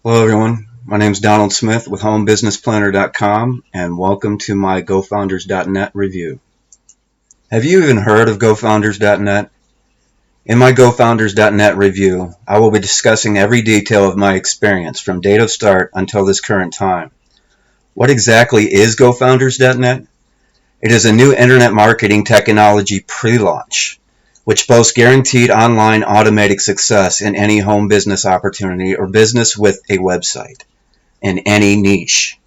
Hello everyone, my name is Donald Smith with HomeBusinessPlanner.com and welcome to my GoFounders.net review. Have you even heard of GoFounders.net? In my GoFounders.net review, I will be discussing every detail of my experience from date of start until this current time. What exactly is GoFounders.net? It is a new internet marketing technology pre-launch, which boasts guaranteed online automatic success in any home business opportunity or business with a website in any niche,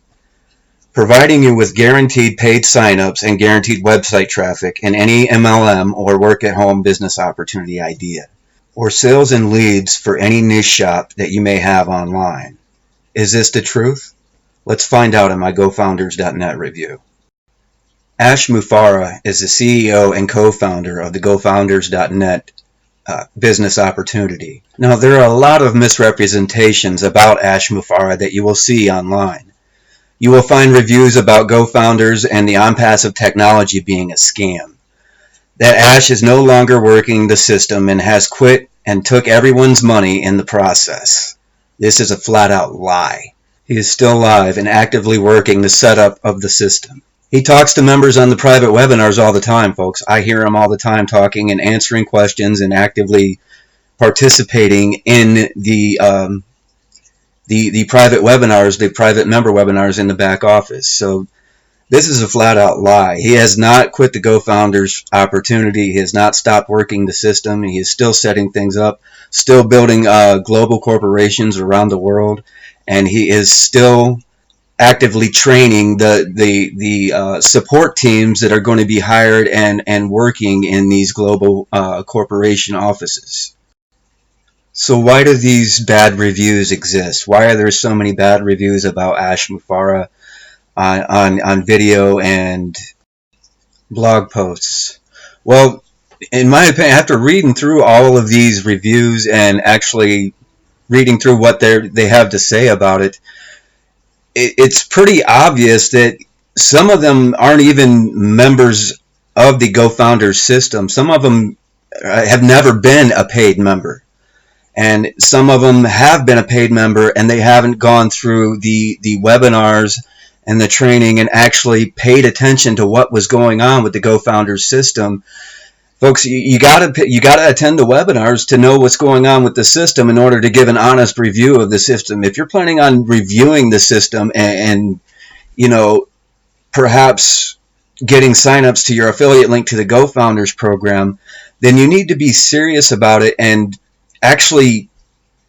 providing you with guaranteed paid signups and guaranteed website traffic in any MLM or work-at-home business opportunity idea, or sales and leads for any niche shop that you may have online. Is this the truth? Let's find out in my GoFounders.net review. Moo Farah is the CEO and co-founder of the GoFounders.net business opportunity. Now, there are a lot of misrepresentations about Moo Farah that you will see online. You will find reviews about GoFounders and the OnPassive technology being a scam. That Ash is no longer working the system and has quit and took everyone's money in the process. This is a flat-out lie. He is still live and actively working the setup of the system. He talks to members on the private webinars all the time, folks. I hear him all the time talking and answering questions and actively participating in the private webinars, the private member webinars in the back office. So this is a flat-out lie. He has not quit the GoFounders opportunity. He has not stopped working the system. He is still setting things up, still building global corporations around the world, and he is still actively training the support teams that are going to be hired and working in these global corporation offices. So why do these bad reviews exist? Why are there so many bad reviews about Moo Farah on video and blog posts? Well, in my opinion, after reading through all of these reviews and actually reading through what they have to say about it, it's pretty obvious that some of them aren't even members of the GoFounders system. Some of them have never been a paid member. And some of them have been a paid member and they haven't gone through the webinars and the training and actually paid attention to what was going on with the GoFounders system. Folks, you gotta attend the webinars to know what's going on with the system in order to give an honest review of the system. If you're planning on reviewing the system and you know, perhaps getting signups to your affiliate link to the GoFounders program, then you need to be serious about it and actually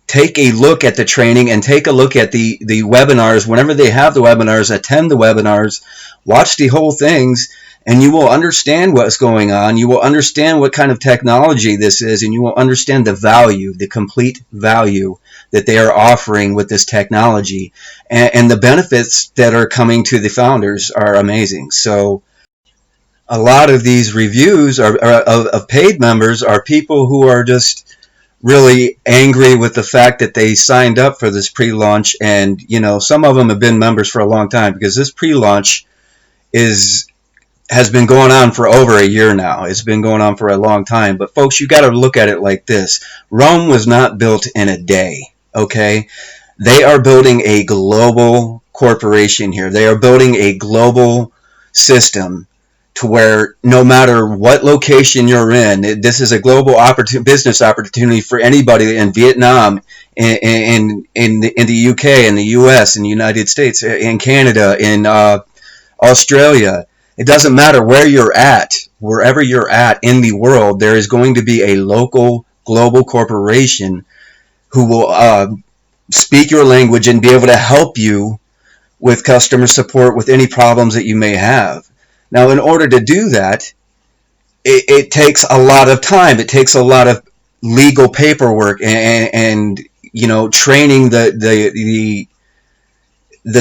take a look at the training and take a look at the webinars. Whenever they have the webinars, attend the webinars, watch the whole things, and you will understand what's going on. You will understand what kind of technology this is, and you will understand the value, the complete value that they are offering with this technology. And the benefits that are coming to the founders are amazing. So a lot of these reviews of paid members are people who are just really angry with the fact that they signed up for this pre-launch. And, you know, some of them have been members for a long time, because this pre-launch has been going on for over a year now. It's been going on for a long time. But folks, you got to look at it like this. Rome was not built in a day, okay? They are building a global corporation here. They are building a global system to where no matter what location you're in, this is a global business opportunity for anybody in Vietnam, in the UK, in the US, in the United States, in Canada, in Australia. It doesn't matter where you're at, wherever you're at in the world, there is going to be a local global corporation who will speak your language and be able to help you with customer support with any problems that you may have. Now, in order to do that, it takes a lot of time. It takes a lot of legal paperwork and you know, training the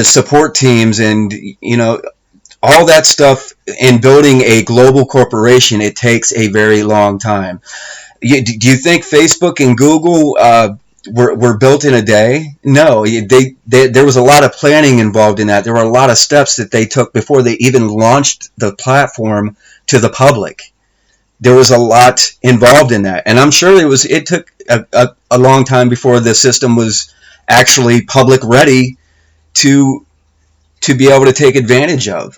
support teams, and you know, all that stuff. In building a global corporation, it takes a very long time. Do you think Facebook and Google were built in a day? No, there was a lot of planning involved in that. There were a lot of steps that they took before they even launched the platform to the public. There was a lot involved in that, and I'm sure it took a long time before the system was actually public ready to be able to take advantage of.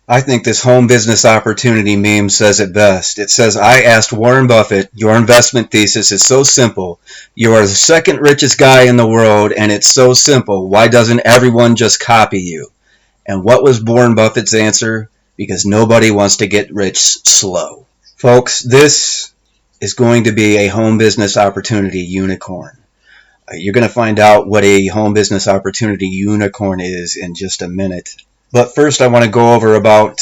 I think this home business opportunity meme says it best. It says, I asked Warren Buffett, your investment thesis is so simple. You are the second richest guy in the world, and it's so simple. Why doesn't everyone just copy you? And what was Warren Buffett's answer? Because nobody wants to get rich slow. Folks, this is going to be a home business opportunity unicorn. You're going to find out what a home business opportunity unicorn is in just a minute. But first, I want to go over about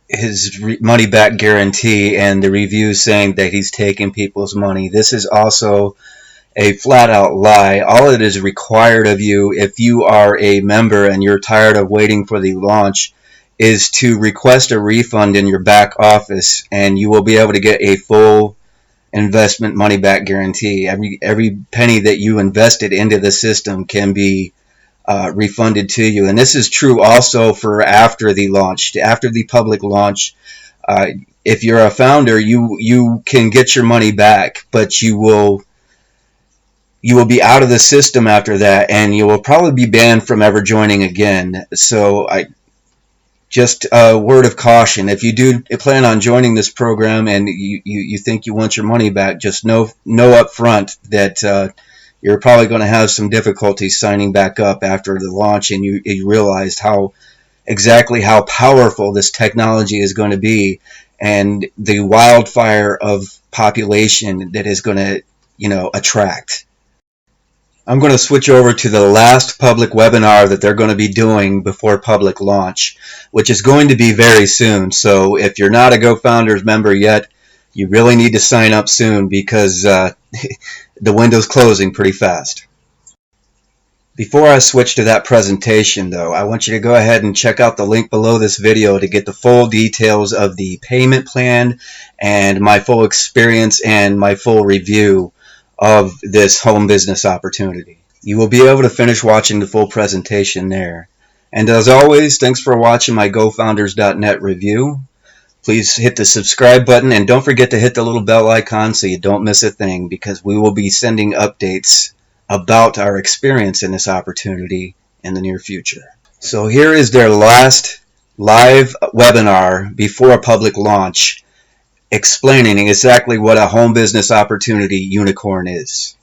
his money back guarantee and the reviews saying that he's taking people's money. This is also a flat out lie. All it is required of you, if you are a member and you're tired of waiting for the launch, is to request a refund in your back office, and you will be able to get a full investment money back guarantee. Every penny that you invested into the system can be refunded to you. And this is true also for after the launch, after the public launch. Uh, if you're a founder, you can get your money back, but you will be out of the system after that, and you will probably be banned from ever joining again. So I just a word of caution: if you do plan on joining this program and you think you want your money back, just know up front that you're probably going to have some difficulty signing back up after the launch, and you realized exactly how powerful this technology is going to be, and the wildfire of population that is going to attract. I'm going to switch over to the last public webinar that they're going to be doing before public launch, which is going to be very soon. So if you're not a GoFounders member yet, you really need to sign up soon, because the window's closing pretty fast. Before I switch to that presentation, though, I want you to go ahead and check out the link below this video to get the full details of the payment plan and my full experience and my full review of this home business opportunity. You will be able to finish watching the full presentation there. And as always, thanks for watching my GoFounders.net review. Please hit the subscribe button, and don't forget to hit the little bell icon so you don't miss a thing, because we will be sending updates about our experience in this opportunity in the near future. So here is their last live webinar before a public launch, explaining exactly what a home business opportunity unicorn is.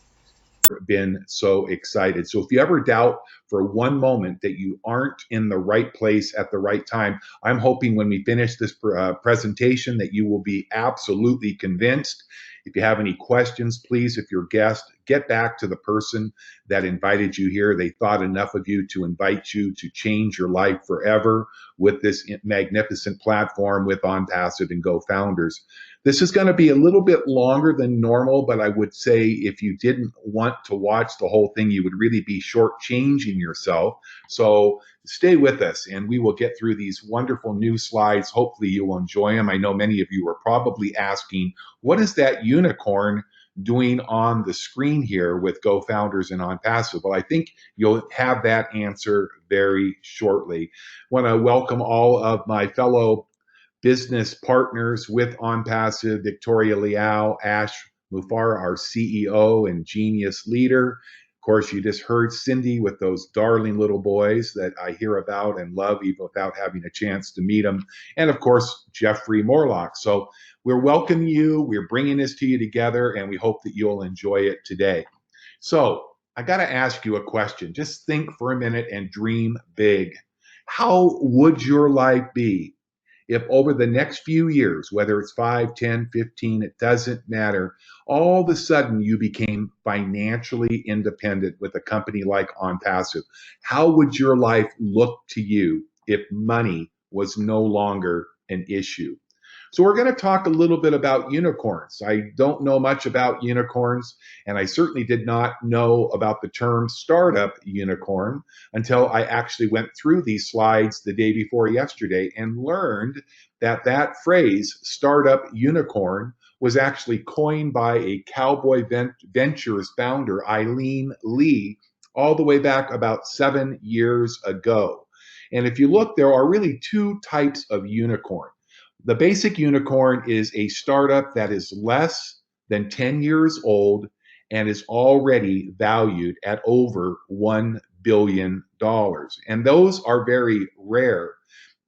Been so excited. So if you ever doubt for one moment that you aren't in the right place at the right time, I'm hoping when we finish this presentation that you will be absolutely convinced. If you have any questions, please, if you're a guest, get back to the person that invited you here. They thought enough of you to invite you to change your life forever with this magnificent platform with OnPassive and GoFounders. This is going to be a little bit longer than normal, but I would say if you didn't want to watch the whole thing, you would really be shortchanging yourself. So stay with us and we will get through these wonderful new slides. Hopefully you will enjoy them. I know many of you are probably asking, what is that unicorn doing on the screen here with GoFounders and OnPassive? Well, I think you'll have that answer very shortly. I want to welcome all of my fellow business partners with OnPassive, Victoria Liao, Ash Moo Farah, our CEO and genius leader. Of course, you just heard Cindy with those darling little boys that I hear about and love even without having a chance to meet them. And of course, Jeffrey Morlock. So we're welcoming you. We're bringing this to you together, and we hope that you'll enjoy it today. So I got to ask you a question. Just think for a minute and dream big. How would your life be if over the next few years, whether it's 5, 10, 15, it doesn't matter, all of a sudden you became financially independent with a company like OnPassive? How would your life look to you if money was no longer an issue? So we're going to talk a little bit about unicorns. I don't know much about unicorns, and I certainly did not know about the term startup unicorn until I actually went through these slides the day before yesterday and learned that that phrase, startup unicorn, was actually coined by a Cowboy Ventures founder, Eileen Lee, all the way back about 7 years ago. And if you look, there are really two types of unicorn. The basic unicorn is a startup that is less than 10 years old and is already valued at over $1 billion. And those are very rare.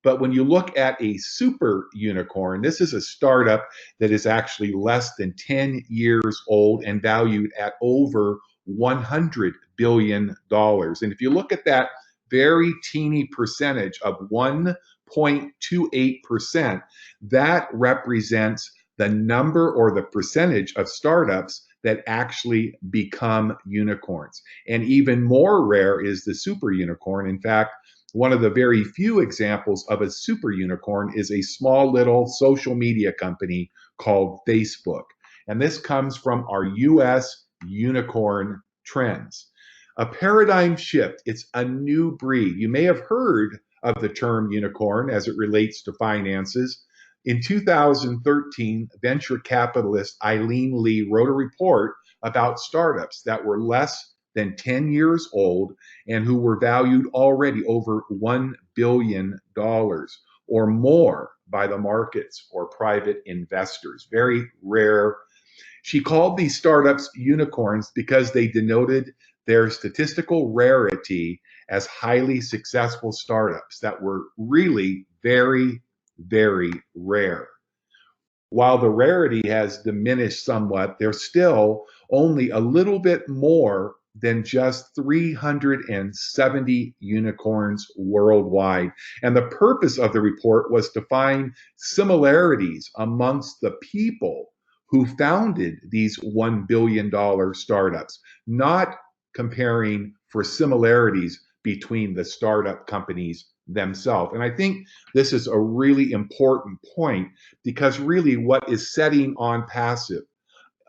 But when you look at a super unicorn, this is a startup that is actually less than 10 years old and valued at over $100 billion. And if you look at that very teeny percentage of 1.28%, that represents the number or the percentage of startups that actually become unicorns. And even more rare is the super unicorn. In fact, one of the very few examples of a super unicorn is a small little social media company called Facebook. And this comes from our US unicorn trends. A paradigm shift, it's a new breed. You may have heard of the term unicorn as it relates to finances. In 2013, venture capitalist Eileen Lee wrote a report about startups that were less than 10 years old and who were valued already over $1 billion or more by the markets or private investors. Very rare. She called these startups unicorns because they denoted their statistical rarity as highly successful startups that were really very, very rare. While the rarity has diminished somewhat, there's still only a little bit more than just 370 unicorns worldwide. And the purpose of the report was to find similarities amongst the people who founded these $1 billion startups, not comparing for similarities between the startup companies themselves. And I think this is a really important point because really what is setting OnPassive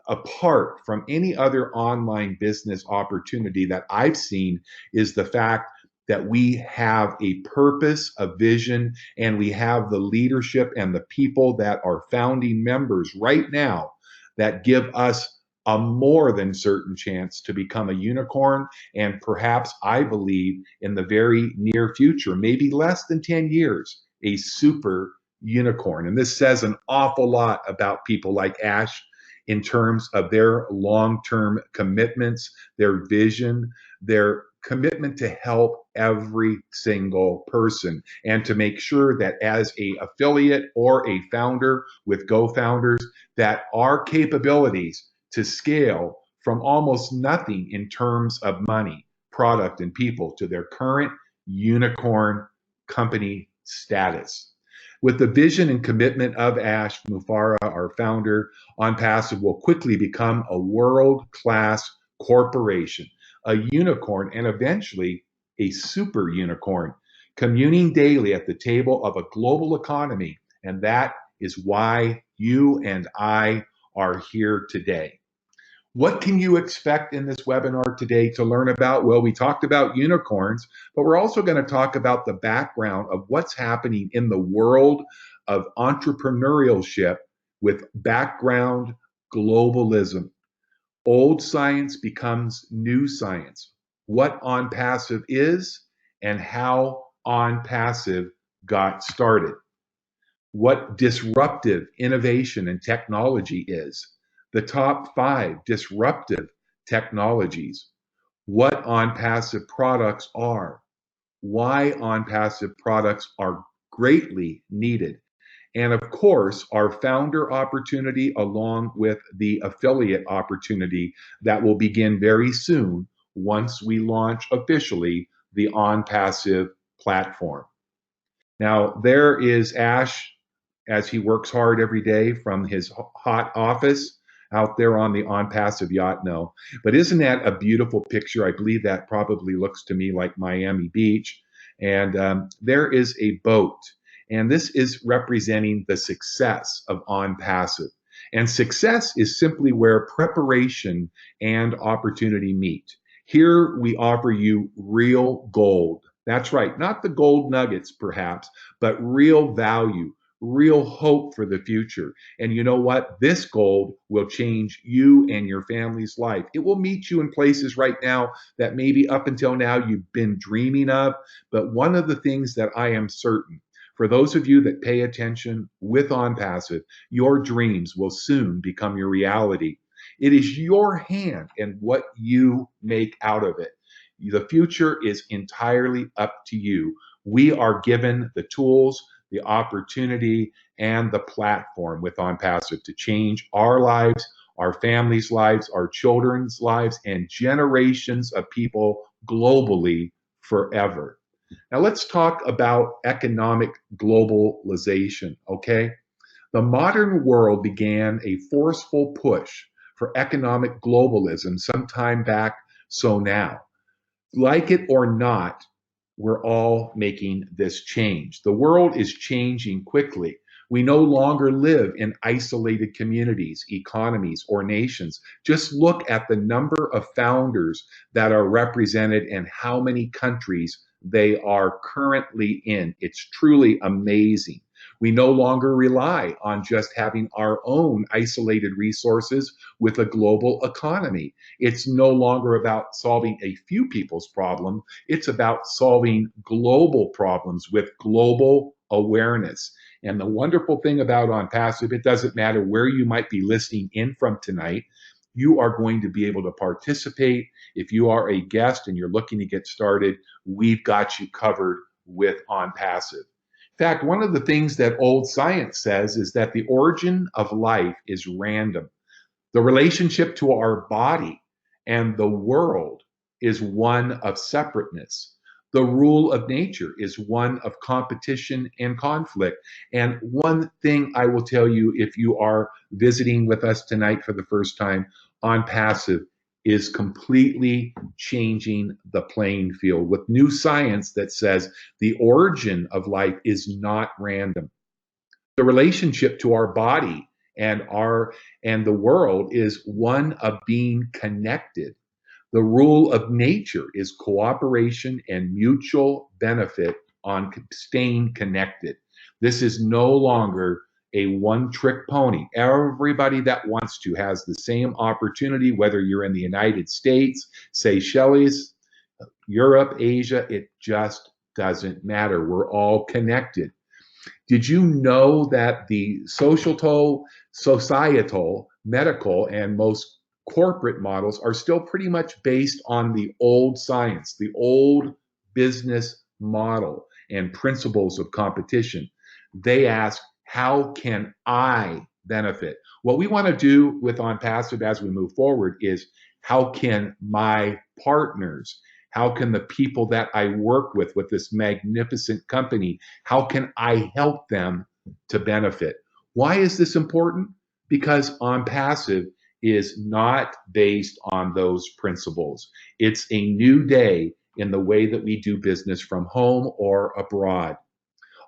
apart from any other online business opportunity that I've seen is the fact that we have a purpose, a vision, and we have the leadership and the people that are founding members right now that give us a more than certain chance to become a unicorn. And perhaps I believe in the very near future, maybe less than 10 years, a super unicorn. And this says an awful lot about people like Ash in terms of their long-term commitments, their vision, their commitment to help every single person and to make sure that as a affiliate or a founder with GoFounders, that our capabilities to scale from almost nothing in terms of money, product, and people to their current unicorn company status. With the vision and commitment of Ash Moo Farah, our founder, OnPassive will quickly become a world-class corporation, a unicorn, and eventually a super unicorn, communing daily at the table of a global economy. And that is why you and I are here today. What can you expect in this webinar today to learn about? Well, we talked about unicorns, but we're also going to talk about the background of what's happening in the world of entrepreneurship with background globalism. Old science becomes new science. What OnPassive is and how OnPassive got started. What disruptive innovation and technology is, the top 5 disruptive technologies, what OnPassive products are, why OnPassive products are greatly needed, and of course, our founder opportunity along with the affiliate opportunity that will begin very soon once we launch officially the OnPassive platform. Now, there is Ash as he works hard every day from his hot office out there on the OnPassive Yacht. No, but isn't that a beautiful picture? I believe that probably looks to me like Miami Beach. And there is a boat. And this is representing the success of OnPassive. And success is simply where preparation and opportunity meet. Here we offer you real gold. That's right, not the gold nuggets perhaps, but real value, real hope for the future. And you know what? This gold will change you and your family's life. It will meet you in places right now that maybe up until now you've been dreaming of. But one of the things that I am certain, for those of you that pay attention with OnPassive, your dreams will soon become your reality. It is your hand and what you make out of it. The future is entirely up to you. We are given the tools, the opportunity, and the platform with OnPassive to change our lives, our families' lives, our children's lives, and generations of people globally forever. Now, let's talk about economic globalization, okay? The modern world began a forceful push for economic globalism some time back, so now. Like it or not, we're all making this change. The world is changing quickly. We no longer live in isolated communities, economies, or nations. Just look at the number of founders that are represented and how many countries they are currently in. It's truly amazing. We no longer rely on just having our own isolated resources with a global economy. It's no longer about solving a few people's problem. It's about solving global problems with global awareness. And the wonderful thing about OnPassive, it doesn't matter where you might be listening in from tonight, you are going to be able to participate. If you are a guest and you're looking to get started, we've got you covered with OnPassive. In fact, one of the things that old science says is that the origin of life is random. The relationship to our body and the world is one of separateness. The rule of nature is one of competition and conflict. And one thing I will tell you, if you are visiting with us tonight for the first time, OnPassive is completely changing the playing field with new science that says the origin of life is not random. The relationship to our body and the world is one of being connected. The rule of nature is cooperation and mutual benefit on staying connected. This is no longer a one trick pony. Everybody that wants to has the same opportunity, whether you're in the United States, Seychelles, Europe, Asia, it just doesn't matter. We're all connected. Did you know that the societal, medical, and most corporate models are still pretty much based on the old science, the old business model and principles of competition? They ask, how can I benefit? What we want to do with OnPassive as we move forward is, how can my partners, how can the people that I work with this magnificent company, how can I help them to benefit? Why is this important? Because OnPassive is not based on those principles. It's a new day in the way that we do business from home or abroad.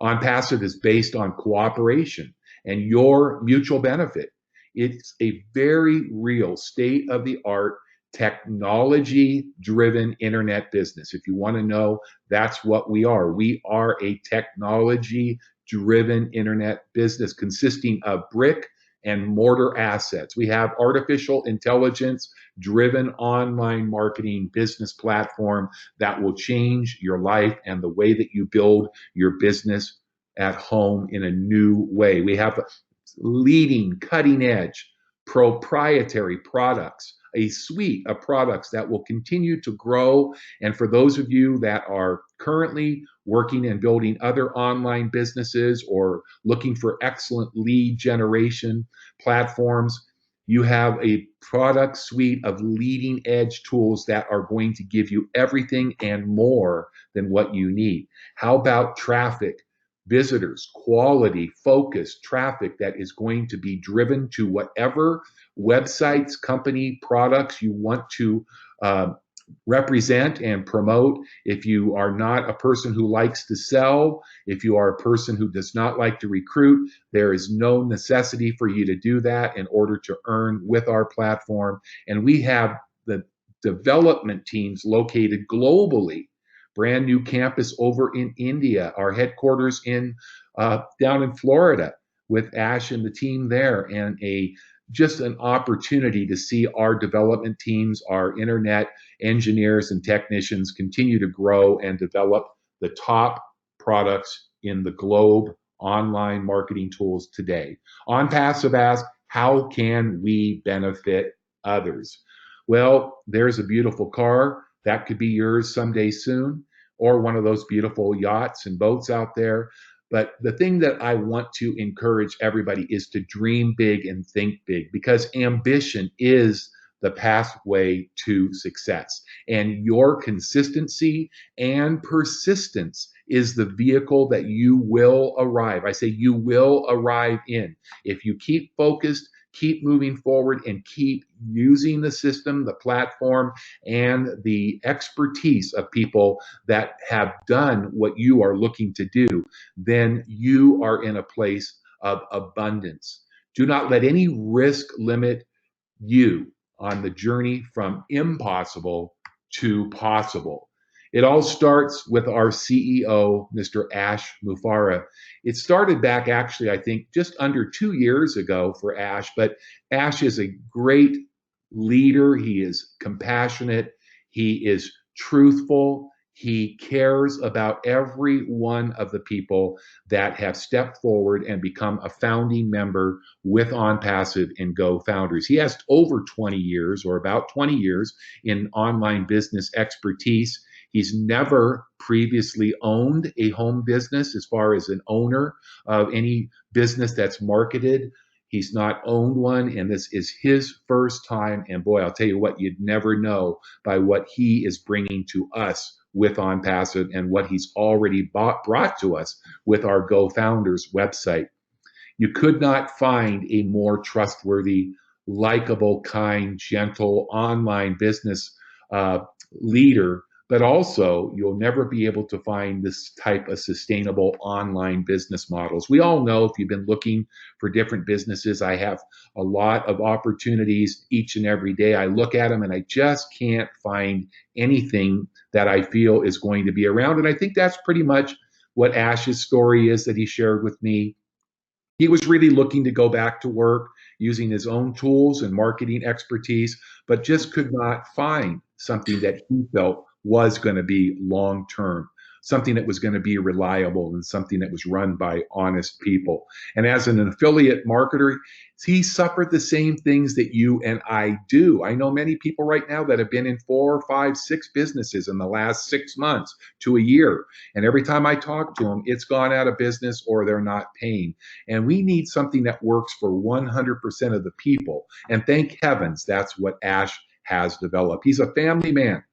OnPassive is based on cooperation and your mutual benefit. It's a very real state of the art technology driven internet business. If you want to know, that's what we are. We are a technology driven internet business consisting of brick and mortar assets. We have artificial intelligence driven online marketing business platform that will change your life and the way that you build your business at home in a new way. We have leading, cutting edge, proprietary products, a suite of products that will continue to grow. And for those of you that are currently working and building other online businesses or looking for excellent lead generation platforms, you have a product suite of leading edge tools that are going to give you everything and more than what you need. How about traffic? Visitors, quality, focused traffic that is going to be driven to whatever websites, company, products you want to represent and promote. If you are not a person who likes to sell, if you are a person who does not like to recruit, there is no necessity for you to do that in order to earn with our platform. And we have the development teams located globally. Brand new campus over in India, our headquarters in down in Florida with Ash and the team there, and a just an opportunity to see our development teams, our internet engineers and technicians continue to grow and develop the top products in the globe online marketing tools today. OnPassive asks, how can we benefit others. Well, there's a beautiful car that could be yours someday soon, or one of those beautiful yachts and boats out there. But the thing that I want to encourage everybody is to dream big and think big, because ambition is the pathway to success. And your consistency and persistence is the vehicle that you will arrive. I say you will arrive in. If you keep focused, keep moving forward, and keep using the system, the platform, and the expertise of people that have done what you are looking to do, then you are in a place of abundance. Do not let any risk limit you on the journey from impossible to possible. It all starts with our CEO, Mr. Ash Mufarah. It started back, actually, I think, just under 2 years ago for Ash, but Ash is a great leader. He is compassionate, he is truthful, he cares about every one of the people that have stepped forward and become a founding member with OnPassive and Go Founders. He has over 20 years, or about 20 years, in online business expertise. He's never previously owned a home business as far as an owner of any business that's marketed. He's not owned one, and this is his first time. And boy, I'll tell you what, you'd never know by what he is bringing to us with OnPassive and what he's already brought to us with our Go Founders website. You could not find a more trustworthy, likable, kind, gentle online business leader, but also you'll never be able to find this type of sustainable online business models. We all know, if you've been looking for different businesses, I have a lot of opportunities each and every day. I look at them and I just can't find anything that I feel is going to be around. And I think that's pretty much what Ash's story is that he shared with me. He was really looking to go back to work using his own tools and marketing expertise, but just could not find something that he felt was going to be long term, something that was going to be reliable, and something that was run by honest people. And as an affiliate marketer, he suffered the same things that you and I do. I know many people right now that have been in 4, 5, 6 businesses in the last 6 months to a year. And every time I talk to them, it's gone out of business or they're not paying. And we need something that works for 100% of the people. And thank heavens that's what Ash has developed. He's a family man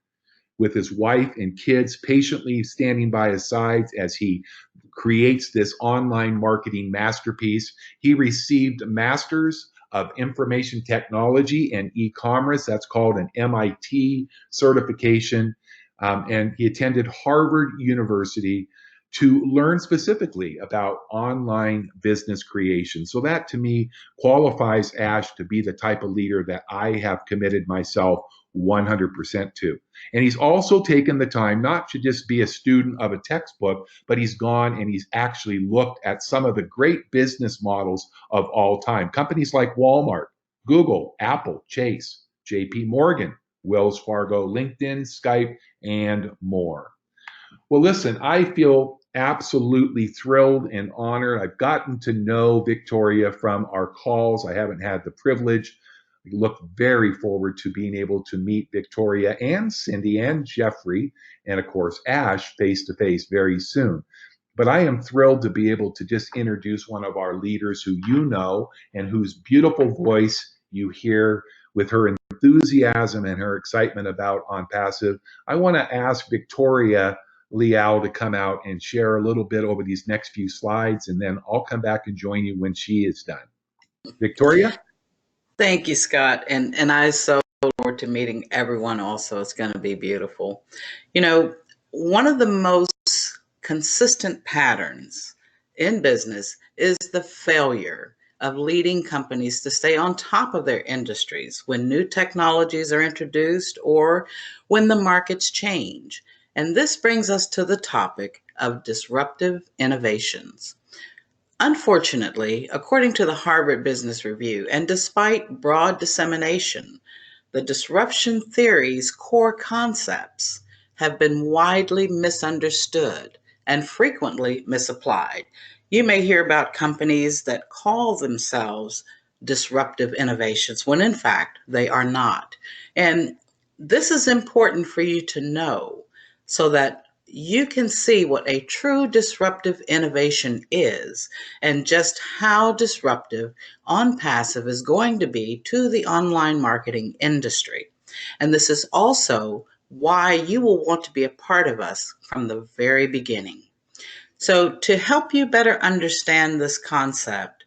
with his wife and kids patiently standing by his sides as he creates this online marketing masterpiece. He received a master's of information technology and e-commerce. That's called an MIT certification. And he attended Harvard University to learn specifically about online business creation. So that, to me, qualifies Ash to be the type of leader that I have committed myself 100% to. And he's also taken the time not to just be a student of a textbook, but he's gone and he's actually looked at some of the great business models of all time. Companies like Walmart, Google, Apple, Chase, JP Morgan, Wells Fargo, LinkedIn, Skype, and more. Well, listen, I feel absolutely thrilled and honored. I've gotten to know Victoria from our calls. I haven't had the privilege. We look very forward to being able to meet Victoria and Cindy and Jeffrey, and of course, Ash face to face very soon. But I am thrilled to be able to just introduce one of our leaders who you know and whose beautiful voice you hear with her enthusiasm and her excitement about OnPassive. I want to ask Victoria Liao to come out and share a little bit over these next few slides, and then I'll come back and join you when she is done. Victoria? Thank you, Scott. And I so look forward to meeting everyone also. It's going to be beautiful. You know, one of the most consistent patterns in business is the failure of leading companies to stay on top of their industries when new technologies are introduced or when the markets change. And this brings us to the topic of disruptive innovations. Unfortunately, according to the Harvard Business Review, and despite broad dissemination, the disruption theory's core concepts have been widely misunderstood and frequently misapplied. You may hear about companies that call themselves disruptive innovations when in fact they are not. And this is important for you to know so that you can see what a true disruptive innovation is and just how disruptive OnPassive is going to be to the online marketing industry. And this is also why you will want to be a part of us from the very beginning. So, to help you better understand this concept,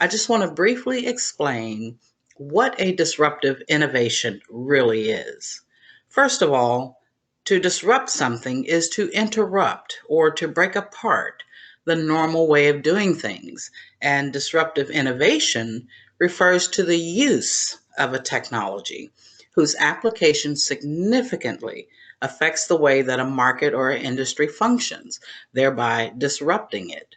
I just want to briefly explain what a disruptive innovation really is. First of all, to disrupt something is to interrupt or to break apart the normal way of doing things. And disruptive innovation refers to the use of a technology whose application significantly affects the way that a market or an industry functions, thereby disrupting it.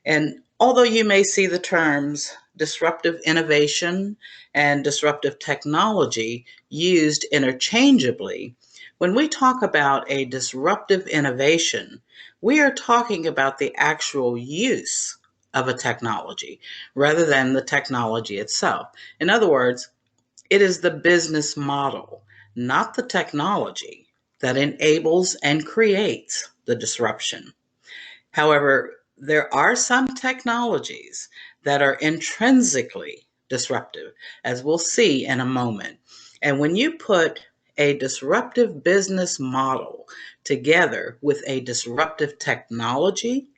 And although you may see the terms disruptive innovation and disruptive technology used interchangeably, when we talk about a disruptive innovation, we are talking about the actual use of a technology rather than the technology itself. In other words, it is the business model, not the technology, that enables and creates the disruption. However, there are some technologies that are intrinsically disruptive, as we'll see in a moment. And when you put a disruptive business model together with a disruptive technology,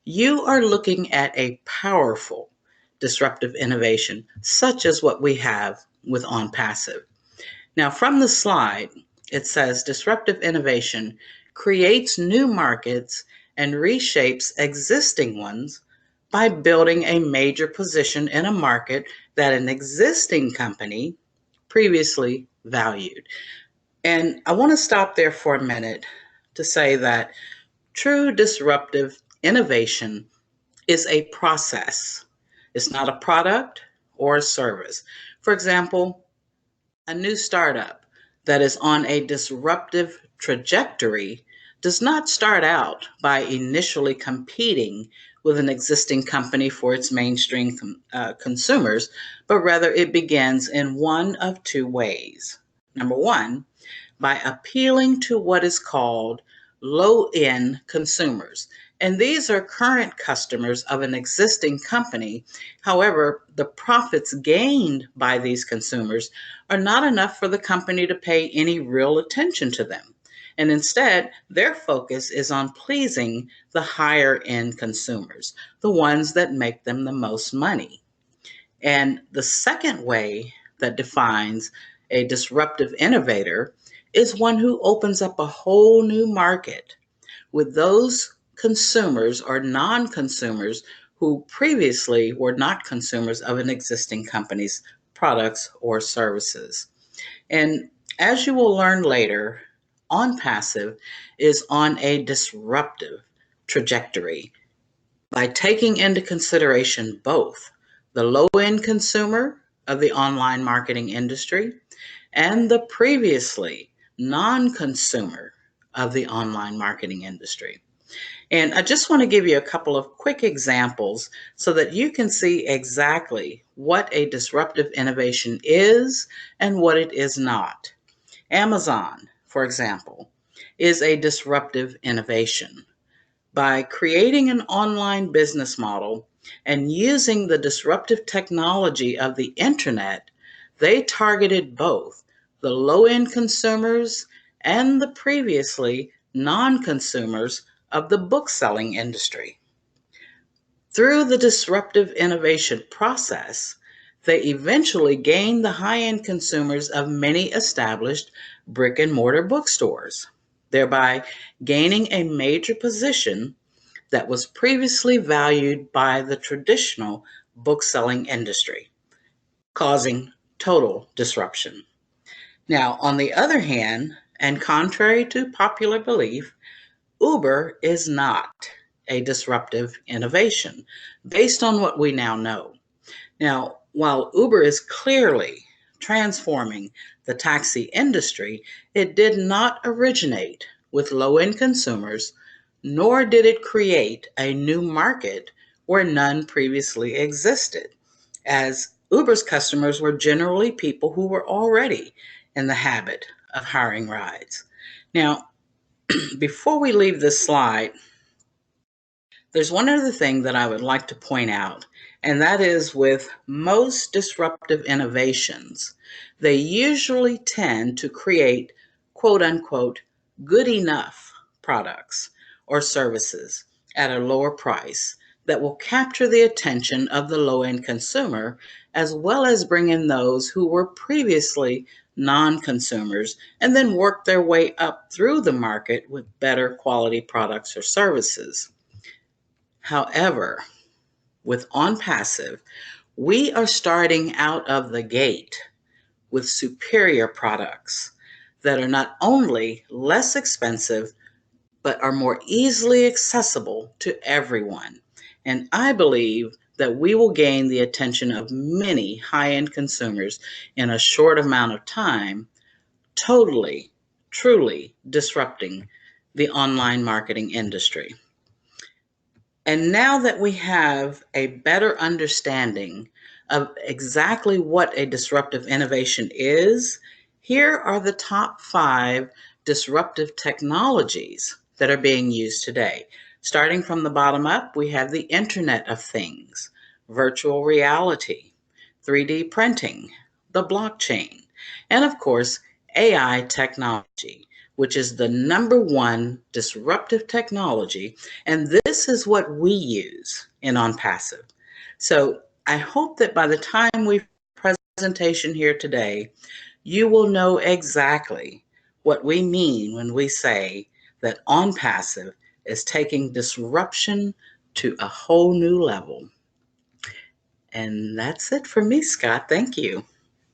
you are looking at a powerful disruptive innovation, such as what we have with OnPassive. Now, from the slide, it says disruptive innovation creates new markets and reshapes existing ones by building a major position in a market that an existing company previously valued. And I want to stop there for a minute to say that true disruptive innovation is a process, it's not a product or a service. For example, a new startup that is on a disruptive trajectory does not start out by initially competing with an existing company for its mainstream consumers, but rather it begins in one of two ways. Number one, by appealing to what is called low end consumers. And these are current customers of an existing company. However, the profits gained by these consumers are not enough for the company to pay any real attention to them. And instead, their focus is on pleasing the higher end consumers, the ones that make them the most money. And the second way that defines a disruptive innovator is one who opens up a whole new market with those consumers or non consumers who previously were not consumers of an existing company's products or services. And as you will learn later, OnPassive is on a disruptive trajectory by taking into consideration both the low end consumer of the online marketing industry and the previously non consumer of the online marketing industry. And I just want to give you a couple of quick examples so that you can see exactly what a disruptive innovation is and what it is not. Amazon, for example, is a disruptive innovation. By creating an online business model and using the disruptive technology of the internet, they targeted both the low end consumers and the previously non consumers of the book selling industry. Through the disruptive innovation process, they eventually gained the high end consumers of many established brick and mortar bookstores, thereby gaining a major position that was previously valued by the traditional book-selling industry, causing total disruption. Now, on the other hand, and contrary to popular belief, Uber is not a disruptive innovation based on what we now know. Now, while Uber is clearly transforming the taxi industry, it did not originate with low end consumers, nor did it create a new market where none previously existed, as Uber's customers were generally people who were already in the habit of hiring rides. Now, before we leave this slide, there's one other thing that I would like to point out, and that is with most disruptive innovations, they usually tend to create quote unquote good enough products or services at a lower price that will capture the attention of the low end consumer, as well as bring in those who were previously non consumers and then work their way up through the market with better quality products or services. However, with OnPassive, we are starting out of the gate with superior products that are not only less expensive, but are more easily accessible to everyone. And I believe that we will gain the attention of many high end consumers in a short amount of time, totally, truly disrupting the online marketing industry. And now that we have a better understanding of exactly what a disruptive innovation is, here are the top 5 disruptive technologies that are being used today. Starting from the bottom up, we have the Internet of Things, virtual reality, 3D printing, the blockchain, and of course, AI technology, which is the number one disruptive technology. And this is what we use in OnPassive. So I hope that by the time we presentation here today, you will know exactly what we mean when we say that OnPassive is taking disruption to a whole new level. And that's it for me, Scott. Thank you.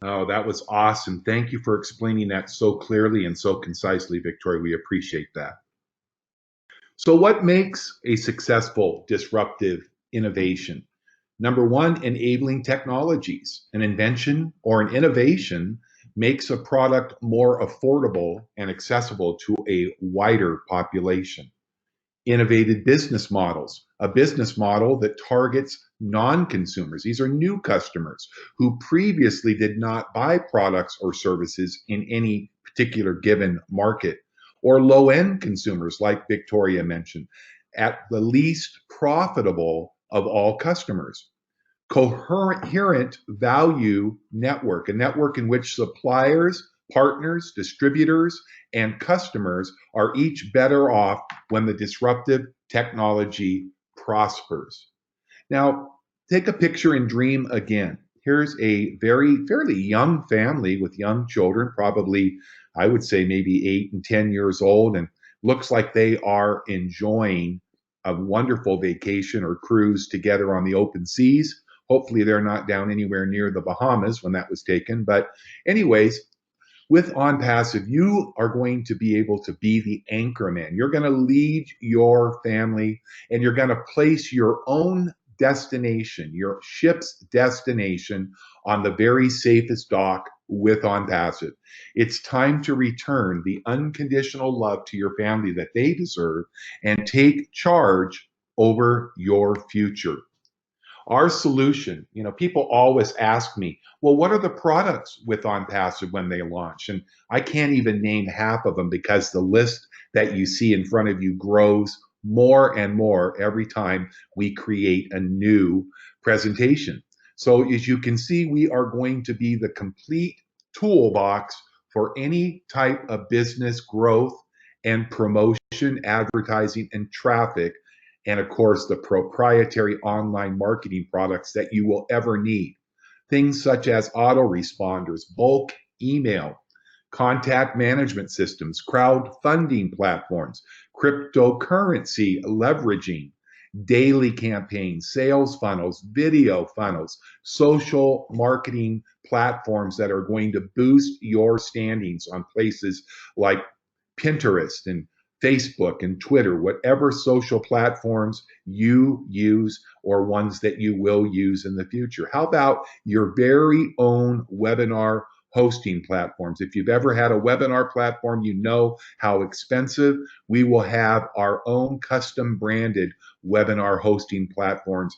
Oh, that was awesome. Thank you for explaining that so clearly and so concisely, Victoria. We appreciate that. So, what makes a successful disruptive innovation? Number one, enabling technologies. An invention or an innovation makes a product more affordable and accessible to a wider population. Innovative business models, a business model that targets non consumers. These are new customers who previously did not buy products or services in any particular given market, or low end consumers, like Victoria mentioned, at the least profitable of all customers. Coherent value network, a network in which suppliers, partners, distributors, and customers are each better off when the disruptive technology prospers. Now, take a picture and dream again. Here's a fairly young family with young children, probably, I would say, maybe 8 and 10 years old, and looks like they are enjoying a wonderful vacation or cruise together on the open seas. Hopefully, they're not down anywhere near the Bahamas when that was taken. But, anyways, with OnPassive, you are going to be able to be the anchor man. You're going to lead your family and you're going to place your own destination, your ship's destination, on the very safest dock with OnPassive. It's time to return the unconditional love to your family that they deserve and take charge over your future. Our solution, people always ask me, well, what are the products with OnPassive when they launch? And I can't even name half of them because the list that you see in front of you grows more and more every time we create a new presentation. So as you can see, we are going to be the complete toolbox for any type of business growth and promotion, advertising, and traffic, and of course, the proprietary online marketing products that you will ever need. Things such as autoresponders, bulk email, contact management systems, crowdfunding platforms, cryptocurrency leveraging, daily campaigns, sales funnels, video funnels, social marketing platforms that are going to boost your standings on places like Pinterest and Facebook and Twitter, whatever social platforms you use or ones that you will use in the future. How about your very own webinar hosting platforms? If you've ever had a webinar platform, you know how expensive. We will have our own custom branded webinar hosting platforms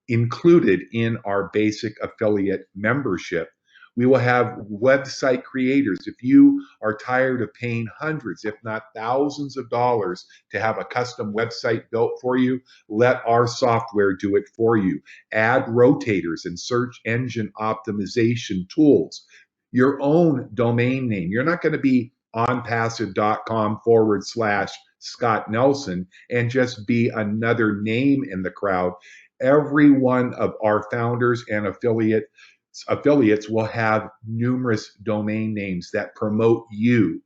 included in our basic affiliate membership. We will have website creators. If you are tired of paying hundreds, if not thousands of dollars to have a custom website built for you, let our software do it for you. Ad rotators and search engine optimization tools. Your own domain name. You're not going to be onpassive.com/Scott Nelson and just be another name in the crowd. Every one of our founders and affiliates will have numerous domain names that promote you,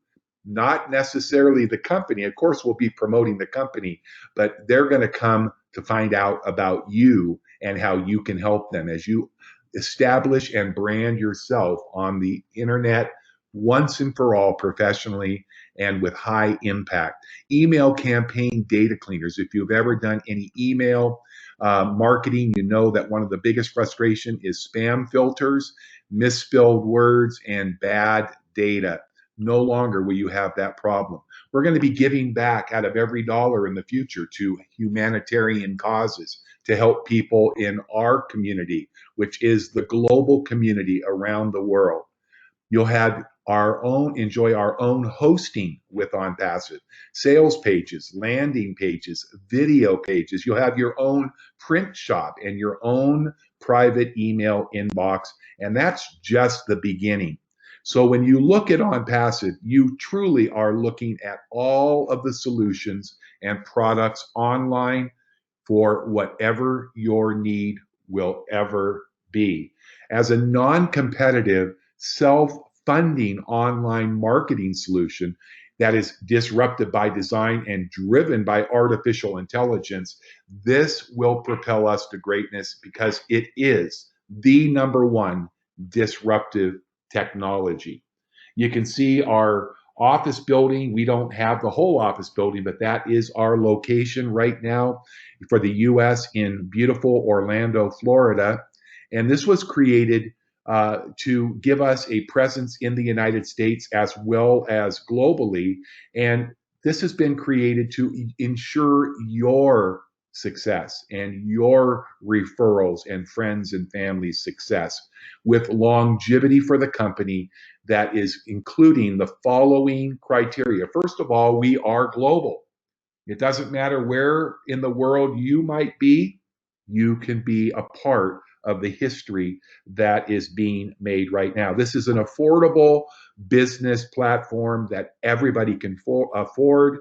not necessarily the company. Of course, we'll be promoting the company, but they're going to come to find out about you and how you can help them as you establish and brand yourself on the internet once and for all, professionally and with high impact. Email campaign data cleaners. If you've ever done any email marketing, you know that one of the biggest frustration is spam filters, misspelled words, and bad data. No longer will you have that problem. We're going to be giving back out of every dollar in the future to humanitarian causes to help people in our community, which is the global community around the world. You'll have enjoy our own hosting with OnPassive, sales pages, landing pages, video pages. You'll have your own print shop and your own private email inbox. And that's just the beginning. So when you look at OnPassive, you truly are looking at all of the solutions and products online for whatever your need will ever be. As a non-competitive, self-funding online marketing solution that is disrupted by design and driven by artificial intelligence, this will propel us to greatness because it is the number one disruptive technology. You can see our office building. We don't have the whole office building, but that is our location right now for the US in beautiful Orlando, Florida. And this was created to give us a presence in the United States as well as globally. And this has been created to ensure your success and your referrals and friends and family success with longevity for the company that is including the following criteria. First of all, we are global. It doesn't matter where in the world you might be, you can be a part of the history that is being made right now. This is an affordable business platform that everybody can afford,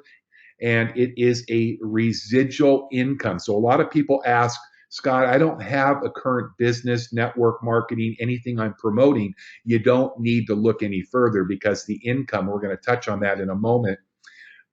and it is a residual income. So a lot of people ask, Scott, I don't have a current business, network marketing, anything I'm promoting. You don't need to look any further because the income, we're going to touch on that in a moment,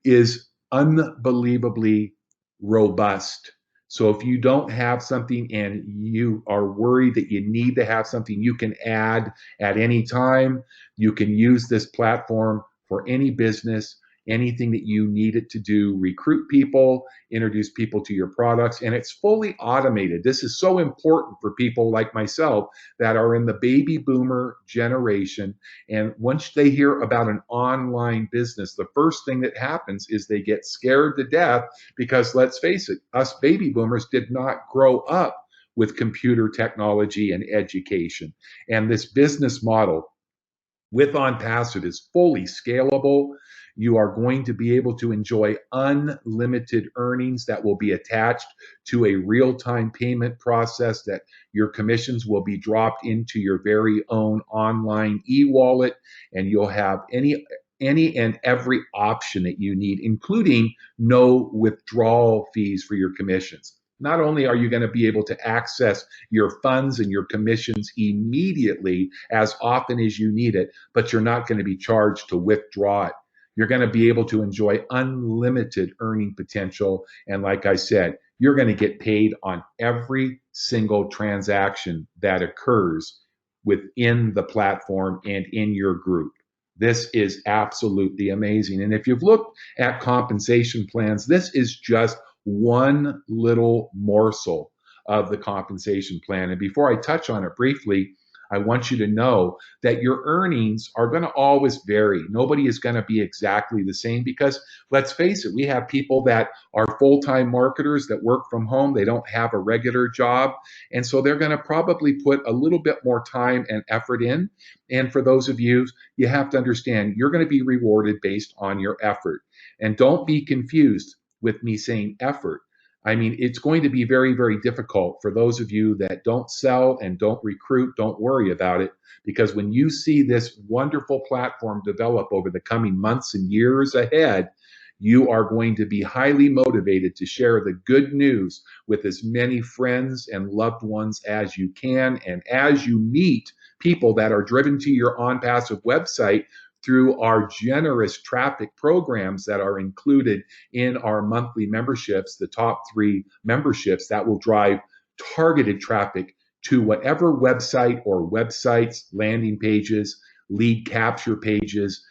is unbelievably robust. So if you don't have something and you are worried that you need to have something, you can add at any time. You can use this platform for any business, anything that you need it to do, recruit people, introduce people to your products, and it's fully automated. This is so important for people like myself that are in the baby boomer generation. And once they hear about an online business, the first thing that happens is they get scared to death because let's face it, us baby boomers did not grow up with computer technology and education. And this business model with OnPassive is fully scalable. You are going to be able to enjoy unlimited earnings that will be attached to a real-time payment process that your commissions will be dropped into your very own online e-wallet, and you'll have any and every option that you need, including no withdrawal fees for your commissions. Not only are you going to be able to access your funds and your commissions immediately as often as you need it, but you're not going to be charged to withdraw it. You're going to be able to enjoy unlimited earning potential. And like I said, you're going to get paid on every single transaction that occurs within the platform and in your group. This is absolutely amazing. And if you've looked at compensation plans, this is just one little morsel of the compensation plan. And before I touch on it briefly, I want you to know that your earnings are going to always vary. Nobody is going to be exactly the same because let's face it, we have people that are full-time marketers that work from home. They don't have a regular job. And so they're going to probably put a little bit more time and effort in. And for those of you, you have to understand you're going to be rewarded based on your effort. And don't be confused with me saying effort. I mean, it's going to be very, very difficult for those of you that don't sell and don't recruit. Don't worry about it, because when you see this wonderful platform develop over the coming months and years ahead, you are going to be highly motivated to share the good news with as many friends and loved ones as you can. And as you meet people that are driven to your OnPassive website through our generous traffic programs that are included in our monthly memberships, the top 3 memberships that will drive targeted traffic to whatever website or websites, landing pages, lead capture pages,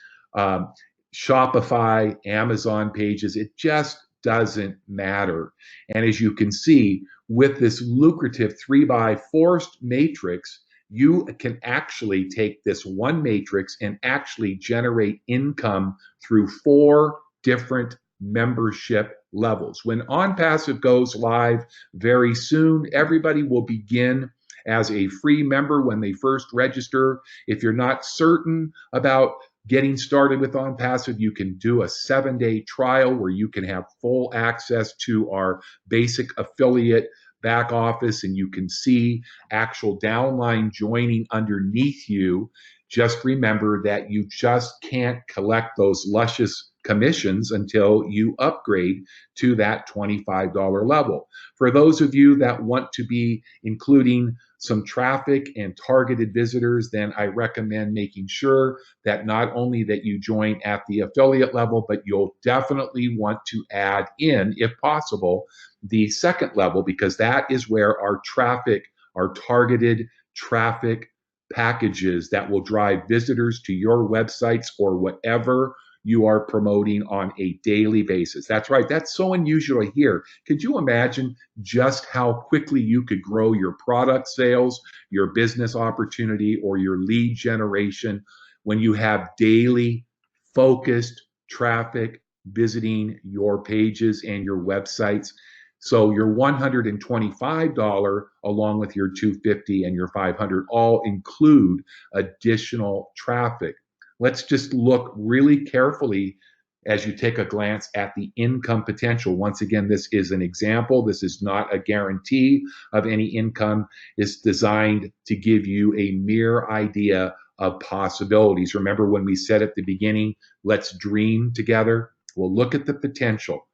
Shopify, Amazon pages. It just doesn't matter. And as you can see, with this lucrative 3x forced matrix, you can actually take this one matrix and actually generate income through 4 different membership levels. When OnPassive goes live very soon, everybody will begin as a free member when they first register. If you're not certain about getting started with OnPassive, you can do a 7-day trial where you can have full access to our basic affiliate back office, and you can see actual downline joining underneath you. Just remember that you just can't collect those luscious commissions until you upgrade to that $25 level. For those of you that want to be including some traffic and targeted visitors, then I recommend making sure that not only that you join at the affiliate level, but you'll definitely want to add in, if possible, the second level, because that is where our traffic, our targeted traffic packages that will drive visitors to your websites or whatever you are promoting on a daily basis. That's right. That's so unusual here. Could you imagine just how quickly you could grow your product sales, your business opportunity, or your lead generation when you have daily focused traffic visiting your pages and your websites? So your $125 along with your $250 and your $500 all include additional traffic. Let's just look really carefully as you take a glance at the income potential. Once again, this is an example. This is not a guarantee of any income. It's designed to give you a mere idea of possibilities. Remember when we said at the beginning, let's dream together? Well, look at the potential.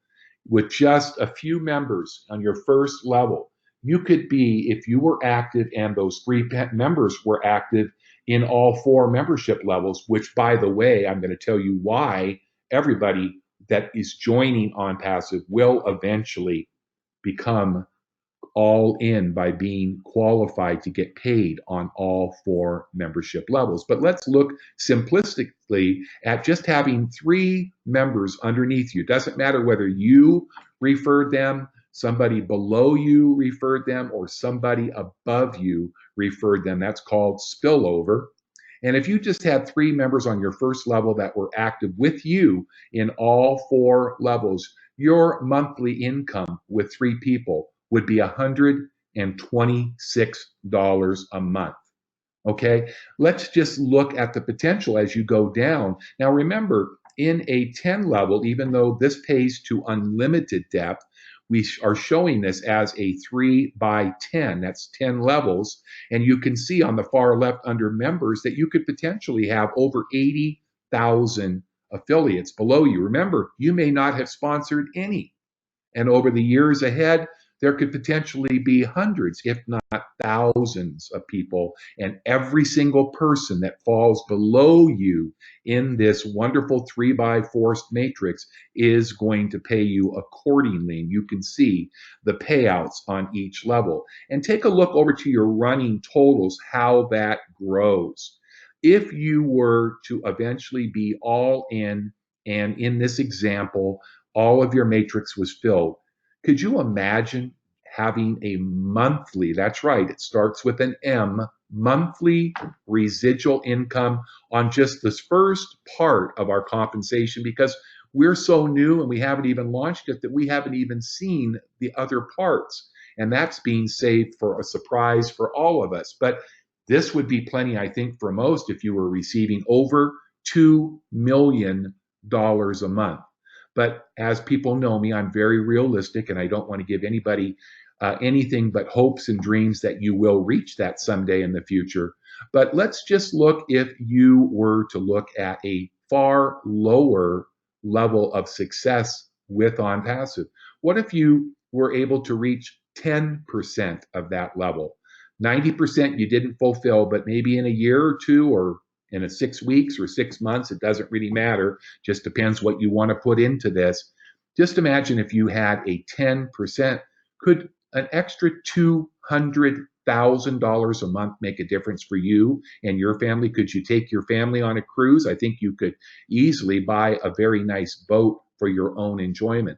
With just a few members on your first level, you could be, if you were active and those 3 members were active in all 4 membership levels, which, by the way, I'm going to tell you why everybody that is joining OnPassive will eventually become all in by being qualified to get paid on all 4 membership levels. But let's look simplistically at just having 3 members underneath you. Doesn't matter whether you referred them, somebody below you referred them, or somebody above you referred them. That's called spillover. And if you just had 3 members on your first level that were active with you in all 4 levels, your monthly income with 3 people would be $126 a month. Okay, let's just look at the potential as you go down. Now remember, in a 10 level, even though this pays to unlimited depth, we are showing this as a 3x10. That's 10 levels. And you can see on the far left under members that you could potentially have over 80,000 affiliates below you. Remember, you may not have sponsored any. And over the years ahead, there could potentially be hundreds, if not thousands of people. And every single person that falls below you in this wonderful 3x forced matrix is going to pay you accordingly. And you can see the payouts on each level. And take a look over to your running totals, how that grows. If you were to eventually be all in, and in this example, all of your matrix was filled, could you imagine having a monthly, that's right, it starts with an M, monthly residual income on just this first part of our compensation, because we're so new and we haven't even launched it that we haven't even seen the other parts. And that's being saved for a surprise for all of us. But this would be plenty, I think, for most if you were receiving over $2 million a month. But as people know me, I'm very realistic and I don't want to give anybody anything but hopes and dreams that you will reach that someday in the future. But let's just look if you were to look at a far lower level of success with OnPassive. What if you were able to reach 10% of that level? 90% you didn't fulfill, but maybe in a year or two, or in a 6 weeks or 6 months, it doesn't really matter. Just depends what you want to put into this. Just imagine if you had a 10%. Could an extra $200,000 a month make a difference for you and your family? Could you take your family on a cruise? I think you could easily buy a very nice boat for your own enjoyment.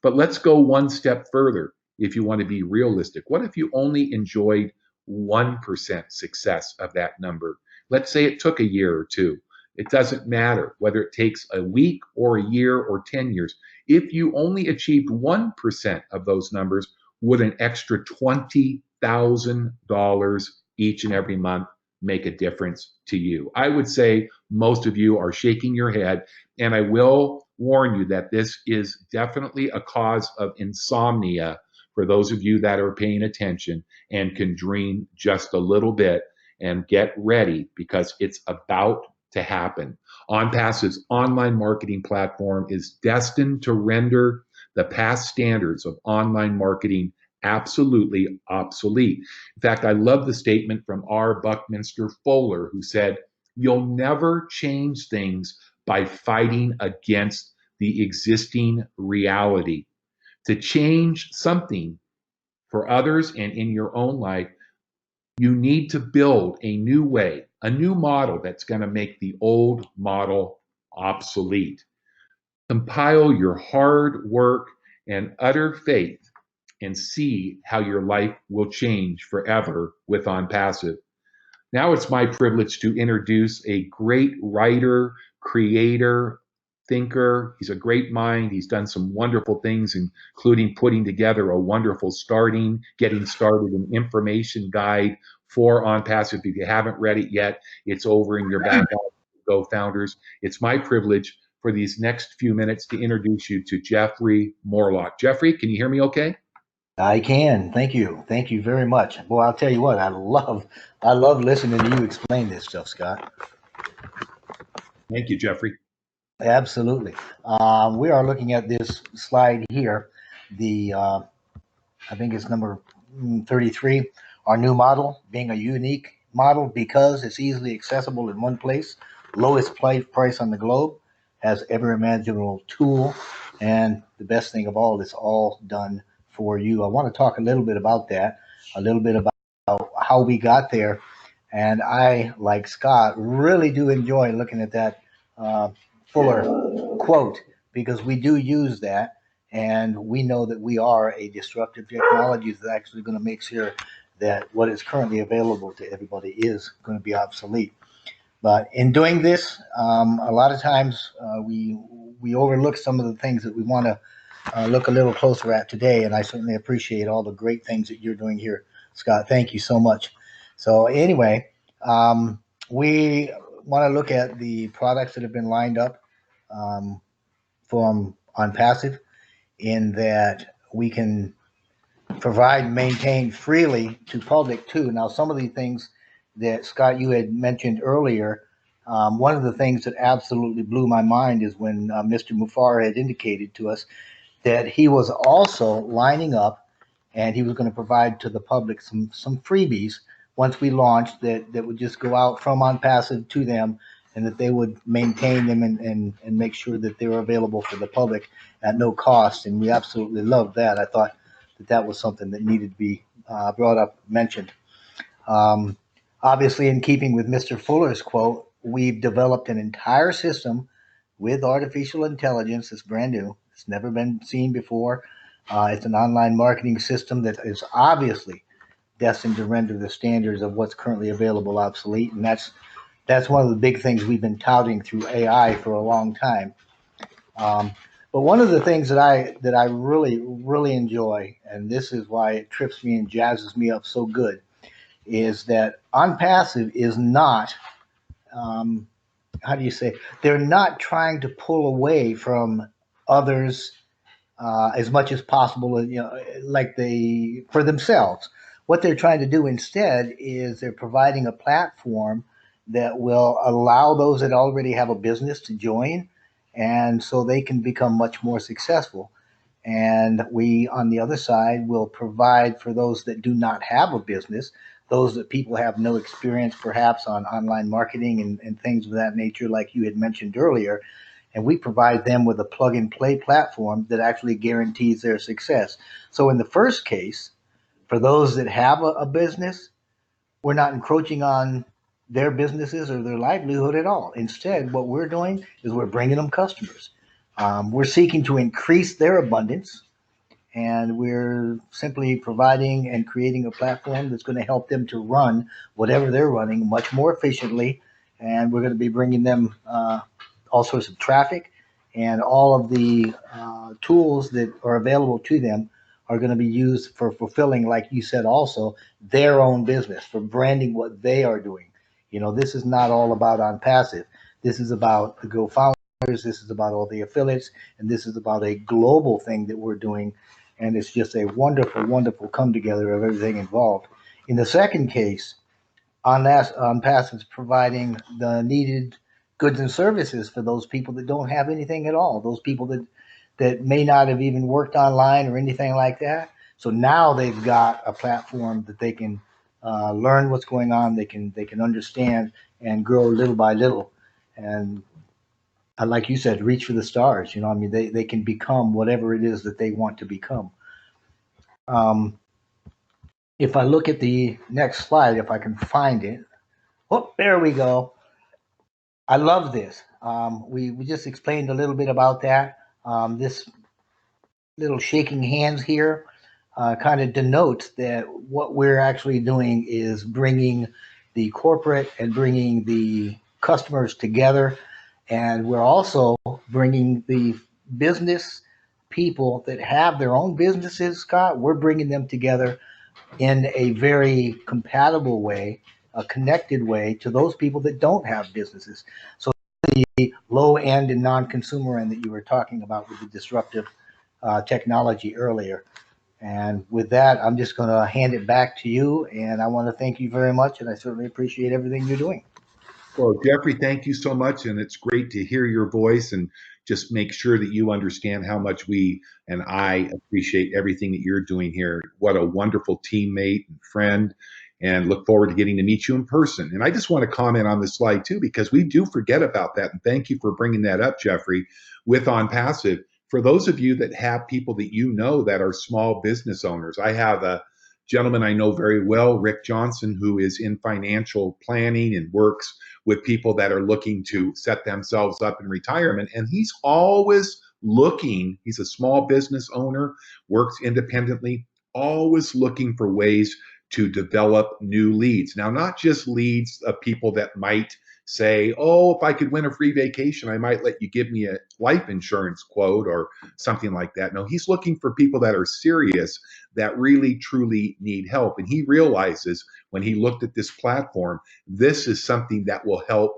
But let's go one step further if you want to be realistic. What if you only enjoyed 1% success of that number? Let's say it took a year or two. It doesn't matter whether it takes a week or a year or 10 years. If you only achieved 1% of those numbers, would an extra $20,000 each and every month make a difference to you? I would say most of you are shaking your head, and I will warn you that this is definitely a cause of insomnia for those of you that are paying attention and can dream just a little bit and get ready, because it's about to happen. OnPassive's online marketing platform is destined to render the past standards of online marketing absolutely obsolete. In fact, I love the statement from R. Buckminster Fuller, who said, "You'll never change things by fighting against the existing reality. To change something for others and in your own life, you need to build a new way, a new model that's going to make the old model obsolete. Compile your hard work and utter faith and see how your life will change forever with OnPassive." Now it's my privilege to introduce a great writer, creator, thinker. He's a great mind. He's done some wonderful things, including putting together a wonderful getting started an information guide for OnPassive. If you haven't read it yet, it's over in your back office. Go Founders. It's my privilege for these next few minutes to introduce you to Jeffrey Morlock. Jeffrey, can you hear me okay? I can. Thank you. Thank you very much. Boy, I'll tell you what, I love listening to you explain this stuff, Scott. Thank you, Jeffrey. Absolutely. We are looking at this slide here. The I think it's number 33. Our new model being a unique model because it's easily accessible in one place, lowest price on the globe, has every imaginable tool, and the best thing of all, it's all done for you. I want to talk a little bit about that, a little bit about how we got there. And I, like Scott, really do enjoy looking at that uh, Fuller quote because we do use that and we know that we are a disruptive technology that's actually going to make sure that what is currently available to everybody is going to be obsolete. But in doing this, a lot of times we overlook some of the things that we want to look a little closer at today. And I certainly appreciate all the great things that you're doing here, Scott. Thank you so much. So anyway, we want to look at the products that have been lined up um, from OnPassive in that we can provide and maintain freely to public too. Now, some of the things that Scott you had mentioned earlier, one of the things that absolutely blew my mind is when Mr. Moo Farah had indicated to us that he was also lining up and he was going to provide to the public some freebies once we launched that would just go out from OnPassive to them and that they would maintain them and make sure that they were available for the public at no cost. And we absolutely loved that. I thought that was something that needed to be brought up, mentioned. Um, Obviously, in keeping with Mr. Fuller's quote, we've developed an entire system with artificial intelligence that's brand new. It's never been seen before. It's an online marketing system that is obviously destined to render the standards of what's currently available obsolete. And that's one of the big things we've been touting through AI for a long time. But one of the things that I really enjoy, and this is why it trips me and jazzes me up so good, is that OnPassive is not, how do you say, they're not trying to pull away from others as much as possible, like they for themselves. What they're trying to do instead is they're providing a platform that will allow those that already have a business to join, and so they can become much more successful. And we, on the other side, will provide for those that do not have a business, those that people have no experience perhaps on online marketing and things of that nature, like you had mentioned earlier. And we provide them with a plug and play platform that actually guarantees their success. So, in the first case, for those that have a business, we're not encroaching on their businesses or their livelihood at all. Instead, what we're doing is we're bringing them customers. We're seeking to increase their abundance, and we're simply providing and creating a platform that's going to help them to run whatever they're running much more efficiently. And we're going to be bringing them all sorts of traffic, and all of the tools that are available to them are going to be used for fulfilling, like you said, also their own business, for branding what they are doing. This is not all about OnPassive. This is about the GoFounders. This is about all the affiliates, and this is about a global thing that we're doing. And it's just a wonderful, wonderful come together of everything involved. In the second case, OnPassive is providing the needed goods and services for those people that don't have anything at all, those people that may not have even worked online or anything like that. So now they've got a platform that they can learn what's going on. They can understand and grow little by little. And like you said, reach for the stars. I mean, they can become whatever it is that they want to become. Um, if I look at the next slide, if I can find it, oh, there we go. I love this. We just explained a little bit about that. This little shaking hands here kind of denotes that what we're actually doing is bringing the corporate and bringing the customers together. And we're also bringing the business people that have their own businesses, Scott, we're bringing them together in a very compatible way, a connected way to those people that don't have businesses. So the low end and non-consumer end that you were talking about with the disruptive technology earlier. And with that, I'm just going to hand it back to you. And I want to thank you very much. And I certainly appreciate everything you're doing. Well, Jeffrey, thank you so much. And it's great to hear your voice and just make sure that you understand how much we and I appreciate everything that you're doing here. What a wonderful teammate and friend, and look forward to getting to meet you in person. And I just want to comment on this slide too, because we do forget about that. And thank you for bringing that up, Jeffrey, with OnPassive. For those of you that have people that you know that are small business owners, I have a gentleman I know very well, Rick Johnson, who is in financial planning and works with people that are looking to set themselves up in retirement. And he's always looking, he's a small business owner, works independently, always looking for ways to develop new leads. Now, not just leads of people that might say, oh, if I could win a free vacation, I might let you give me a life insurance quote or something like that. No, he's looking for people that are serious, that really, truly need help. And he realizes when he looked at this platform, this is something that will help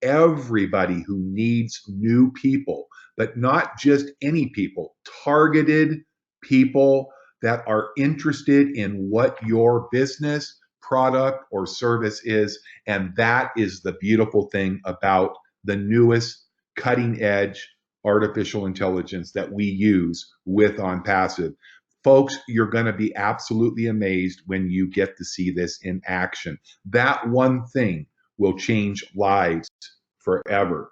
everybody who needs new people, but not just any people, targeted people that are interested in what your business, product, or service is. And that is the beautiful thing about the newest cutting edge artificial intelligence that we use with OnPassive. Folks, you're going to be absolutely amazed when you get to see this in action. That one thing will change lives forever.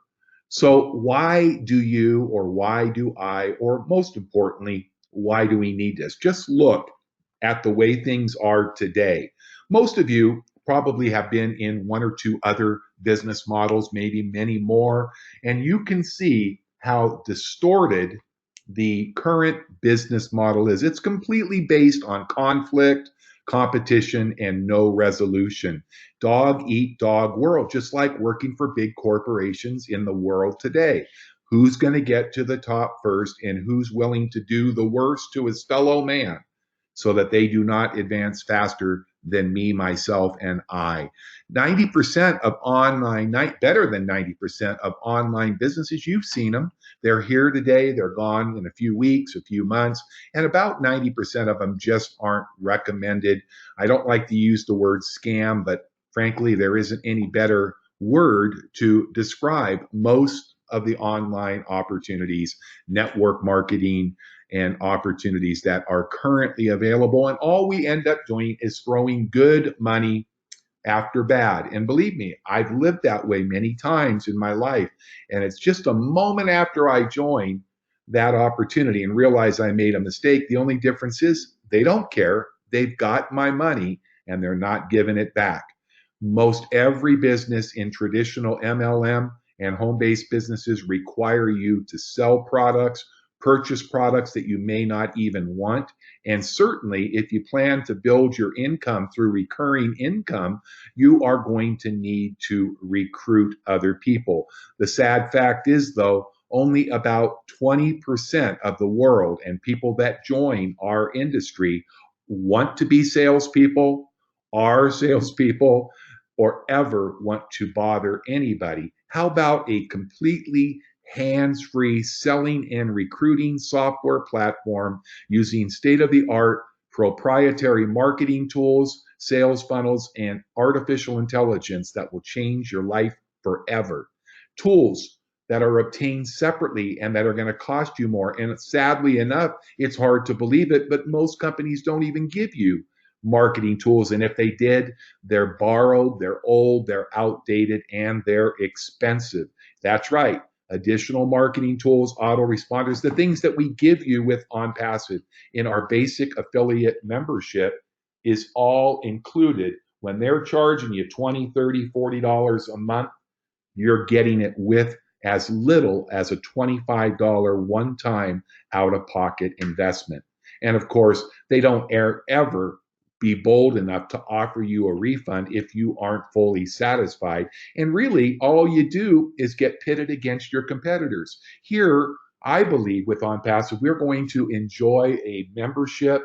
So, why do you, or why do I, or most importantly, why do we need this? Just look at the way things are today. Most of you probably have been in one or two other business models, maybe many more, and you can see how distorted the current business model is. It's completely based on conflict, competition, and no resolution. Dog eat dog world, just like working for big corporations in the world today. Who's going to get to the top first, and who's willing to do the worst to his fellow man so that they do not advance faster than me, myself, and I. 90% of online, better than 90% of online businesses, you've seen them. They're here today, they're gone in a few weeks, a few months, and about 90% of them just aren't recommended. I don't like to use the word scam, but frankly, there isn't any better word to describe most of the online opportunities, network marketing, and opportunities that are currently available. And all we end up doing is throwing good money after bad. And believe me, I've lived that way many times in my life. And it's just a moment after I join that opportunity and realize I made a mistake. The only difference is they don't care. They've got my money and they're not giving it back. Most every business in traditional MLM and home-based businesses require you to sell products, purchase products that you may not even want. And certainly, if you plan to build your income through recurring income, you are going to need to recruit other people. The sad fact is, though, only about 20% of the world and people that join our industry want to be salespeople, are salespeople, or ever want to bother anybody. How about a completely hands-free selling and recruiting software platform using state-of-the-art proprietary marketing tools, sales funnels, and artificial intelligence that will change your life forever? Tools that are obtained separately and that are going to cost you more. And sadly enough, it's hard to believe it, but most companies don't even give you marketing tools. And if they did, they're borrowed, they're old, they're outdated, and they're expensive. That's right. Additional marketing tools, autoresponders, the things that we give you with OnPassive in our basic affiliate membership is all included. When they're charging you $20, $30, $40 a month, you're getting it with as little as a $25 one-time out-of-pocket investment. And of course, they don't ever be bold enough to offer you a refund if you aren't fully satisfied. And really, all you do is get pitted against your competitors. Here, I believe with OnPassive, we're going to enjoy a membership,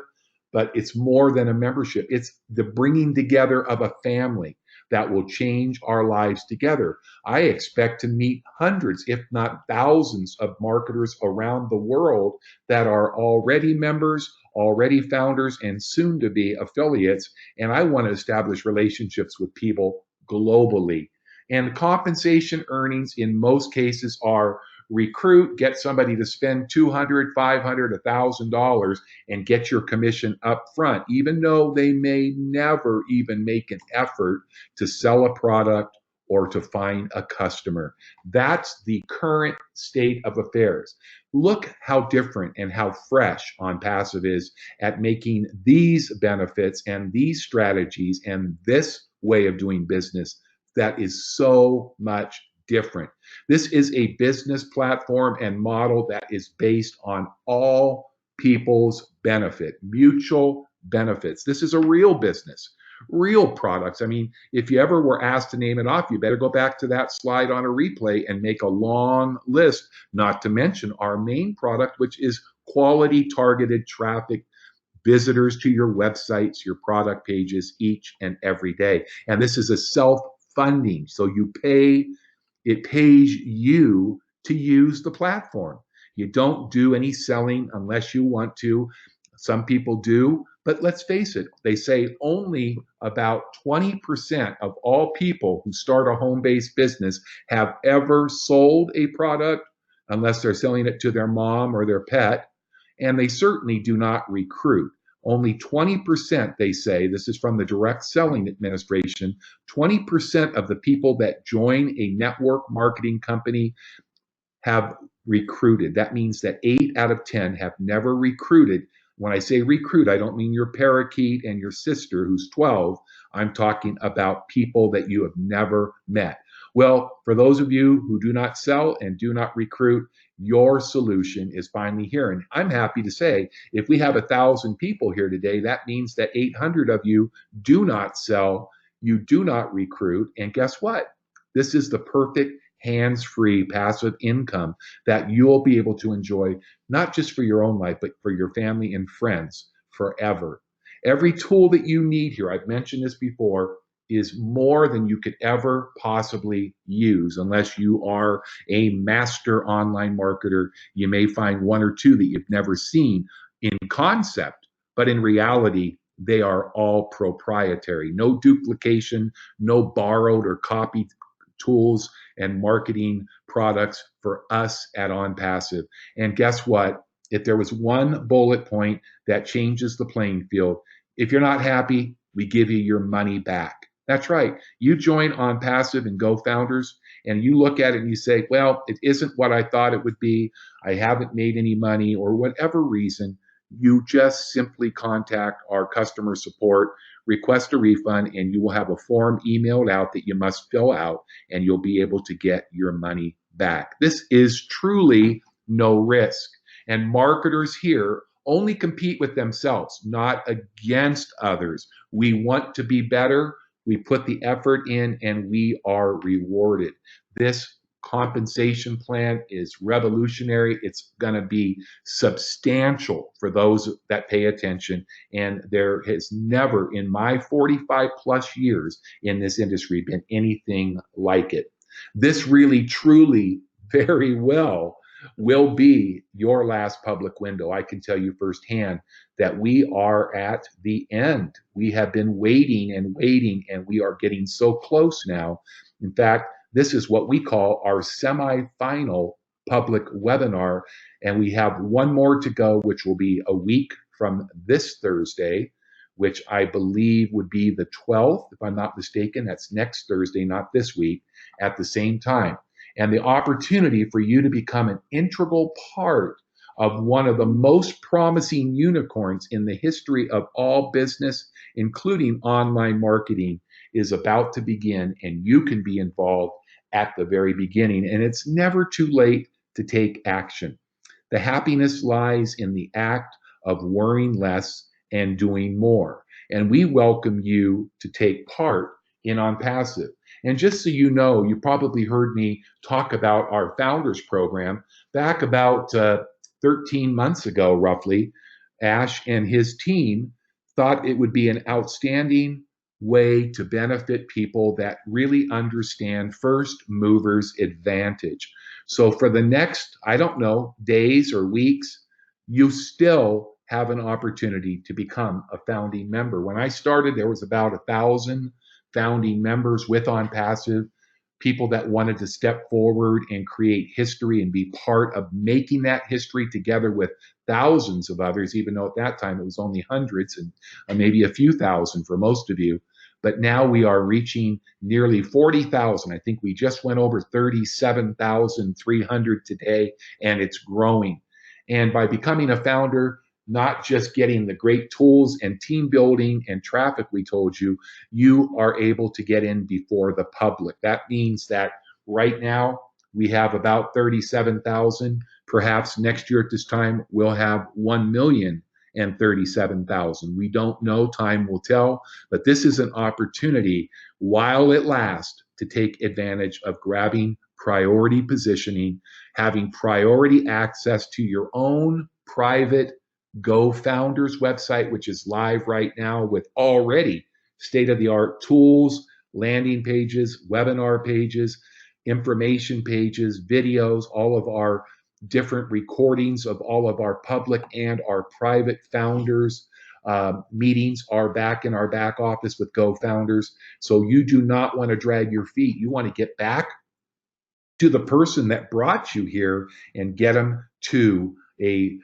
but it's more than a membership. It's the bringing together of a family that will change our lives together. I expect to meet hundreds, if not thousands, of marketers around the world that are already members, already founders, and soon to be affiliates. And I want to establish relationships with people globally. And compensation earnings in most cases are recruit, get somebody to spend $200, $500, $1,000 and get your commission up front, even though they may never even make an effort to sell a product or to find a customer. That's the current state of affairs. Look how different and how fresh OnPassive is at making these benefits and these strategies and this way of doing business that is so much different. This is a business platform and model that is based on all people's benefit, mutual benefits. This is a real business, real products. I mean, if you ever were asked to name it off, you better go back to that slide on a replay and make a long list, not to mention our main product, which is quality targeted traffic, visitors to your websites, your product pages each and every day. And this is a self-funding. So it pays you to use the platform. You don't do any selling unless you want to. Some people do, but let's face it, they say only about 20% of all people who start a home-based business have ever sold a product unless they're selling it to their mom or their pet, and they certainly do not recruit. Only 20%, they say, this is from the Direct Selling Administration, 20% of the people that join a network marketing company have recruited. That means that 8 out of 10 have never recruited. When I say recruit, I don't mean your parakeet and your sister who's 12. I'm talking about people that you have never met. Well, for those of you who do not sell and do not recruit, your solution is finally here. And I'm happy to say, if we have 1,000 people here today, that means that 800 of you do not sell, you do not recruit. And guess what? This is the perfect hands-free passive income that you'll be able to enjoy, not just for your own life, but for your family and friends forever. Every tool that you need here, I've mentioned this before, is more than you could ever possibly use unless you are a master online marketer. You may find one or two that you've never seen in concept, but in reality, they are all proprietary. No duplication, no borrowed or copied tools and marketing products for us at OnPassive. And guess what? If there was one bullet point that changes the playing field, if you're not happy, we give you your money back. That's right. You join OnPassive and Go Founders, and you look at it and you say, well, it isn't what I thought it would be. I haven't made any money, or whatever reason. You just simply contact our customer support, request a refund, and you will have a form emailed out that you must fill out, and you'll be able to get your money back. This is truly no risk. And marketers here only compete with themselves, not against others. We want to be better. We put the effort in and we are rewarded. This compensation plan is revolutionary. It's going to be substantial for those that pay attention. And there has never, in my 45 plus years in this industry, been anything like it. This really, truly, very well will be your last public window. I can tell you firsthand that we are at the end. We have been waiting and waiting, and we are getting so close now. In fact, this is what we call our semi-final public webinar, and we have one more to go, which will be a week from this Thursday, which I believe would be the 12th, if I'm not mistaken. That's next Thursday, not this week, at the same time. And the opportunity for you to become an integral part of one of the most promising unicorns in the history of all business, including online marketing, is about to begin, and you can be involved at the very beginning. And it's never too late to take action. The happiness lies in the act of worrying less and doing more. And we welcome you to take part in OnPassive. And just so you know, you probably heard me talk about our founders program back about 13 months ago, roughly. Ash and his team thought it would be an outstanding way to benefit people that really understand first movers advantage. So for the next, I don't know, days or weeks, you still have an opportunity to become a founding member. When I started, there was about 1,000 founding members with OnPassive, people that wanted to step forward and create history and be part of making that history together with thousands of others, even though at that time it was only hundreds and maybe a few thousand for most of you. But now we are reaching nearly 40,000. I think we just went over 37,300 today, and it's growing. And by becoming a founder, not just getting the great tools and team building and traffic we told you, you are able to get in before the public. That means that right now we have about 37,000. Perhaps next year at this time, we'll have 1,037,000. We don't know, time will tell, but this is an opportunity while it lasts to take advantage of grabbing priority positioning, having priority access to your own private Go Founders website, which is live right now with already state-of-the-art tools, landing pages, webinar pages, information pages, videos, all of our different recordings of all of our public and our private founders. Meetings are back in our back office with Go Founders. So you do not want to drag your feet. You want to get back to the person that brought you here and get them to a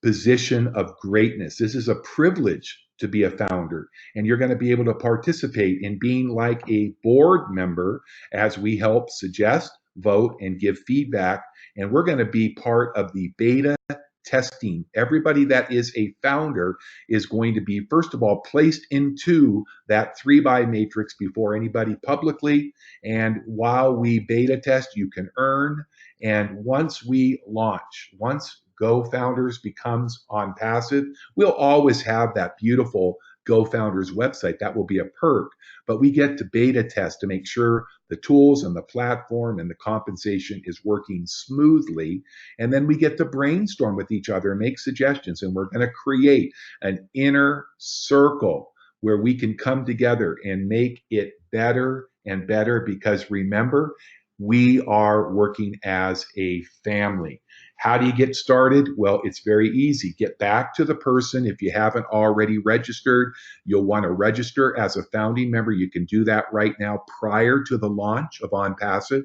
position of greatness. This is a privilege to be a founder, and you're going to be able to participate in being like a board member as we help suggest, vote, and give feedback. And we're going to be part of the beta testing. Everybody that is a founder is going to be, first of all, placed into that 3-by matrix before anybody publicly. And while we beta test, you can earn And once we launch, once Go Founders becomes OnPassive, we'll always have that beautiful Go Founders website. That will be a perk. But we get to beta test to make sure the tools and the platform and the compensation is working smoothly. And then we get to brainstorm with each other and make suggestions. And we're going to create an inner circle where we can come together and make it better and better, because remember, we are working as a family. How do you get started? Well, it's very easy. Get back to the person. If you haven't already registered, you'll want to register as a founding member. You can do that right now prior to the launch of OnPassive.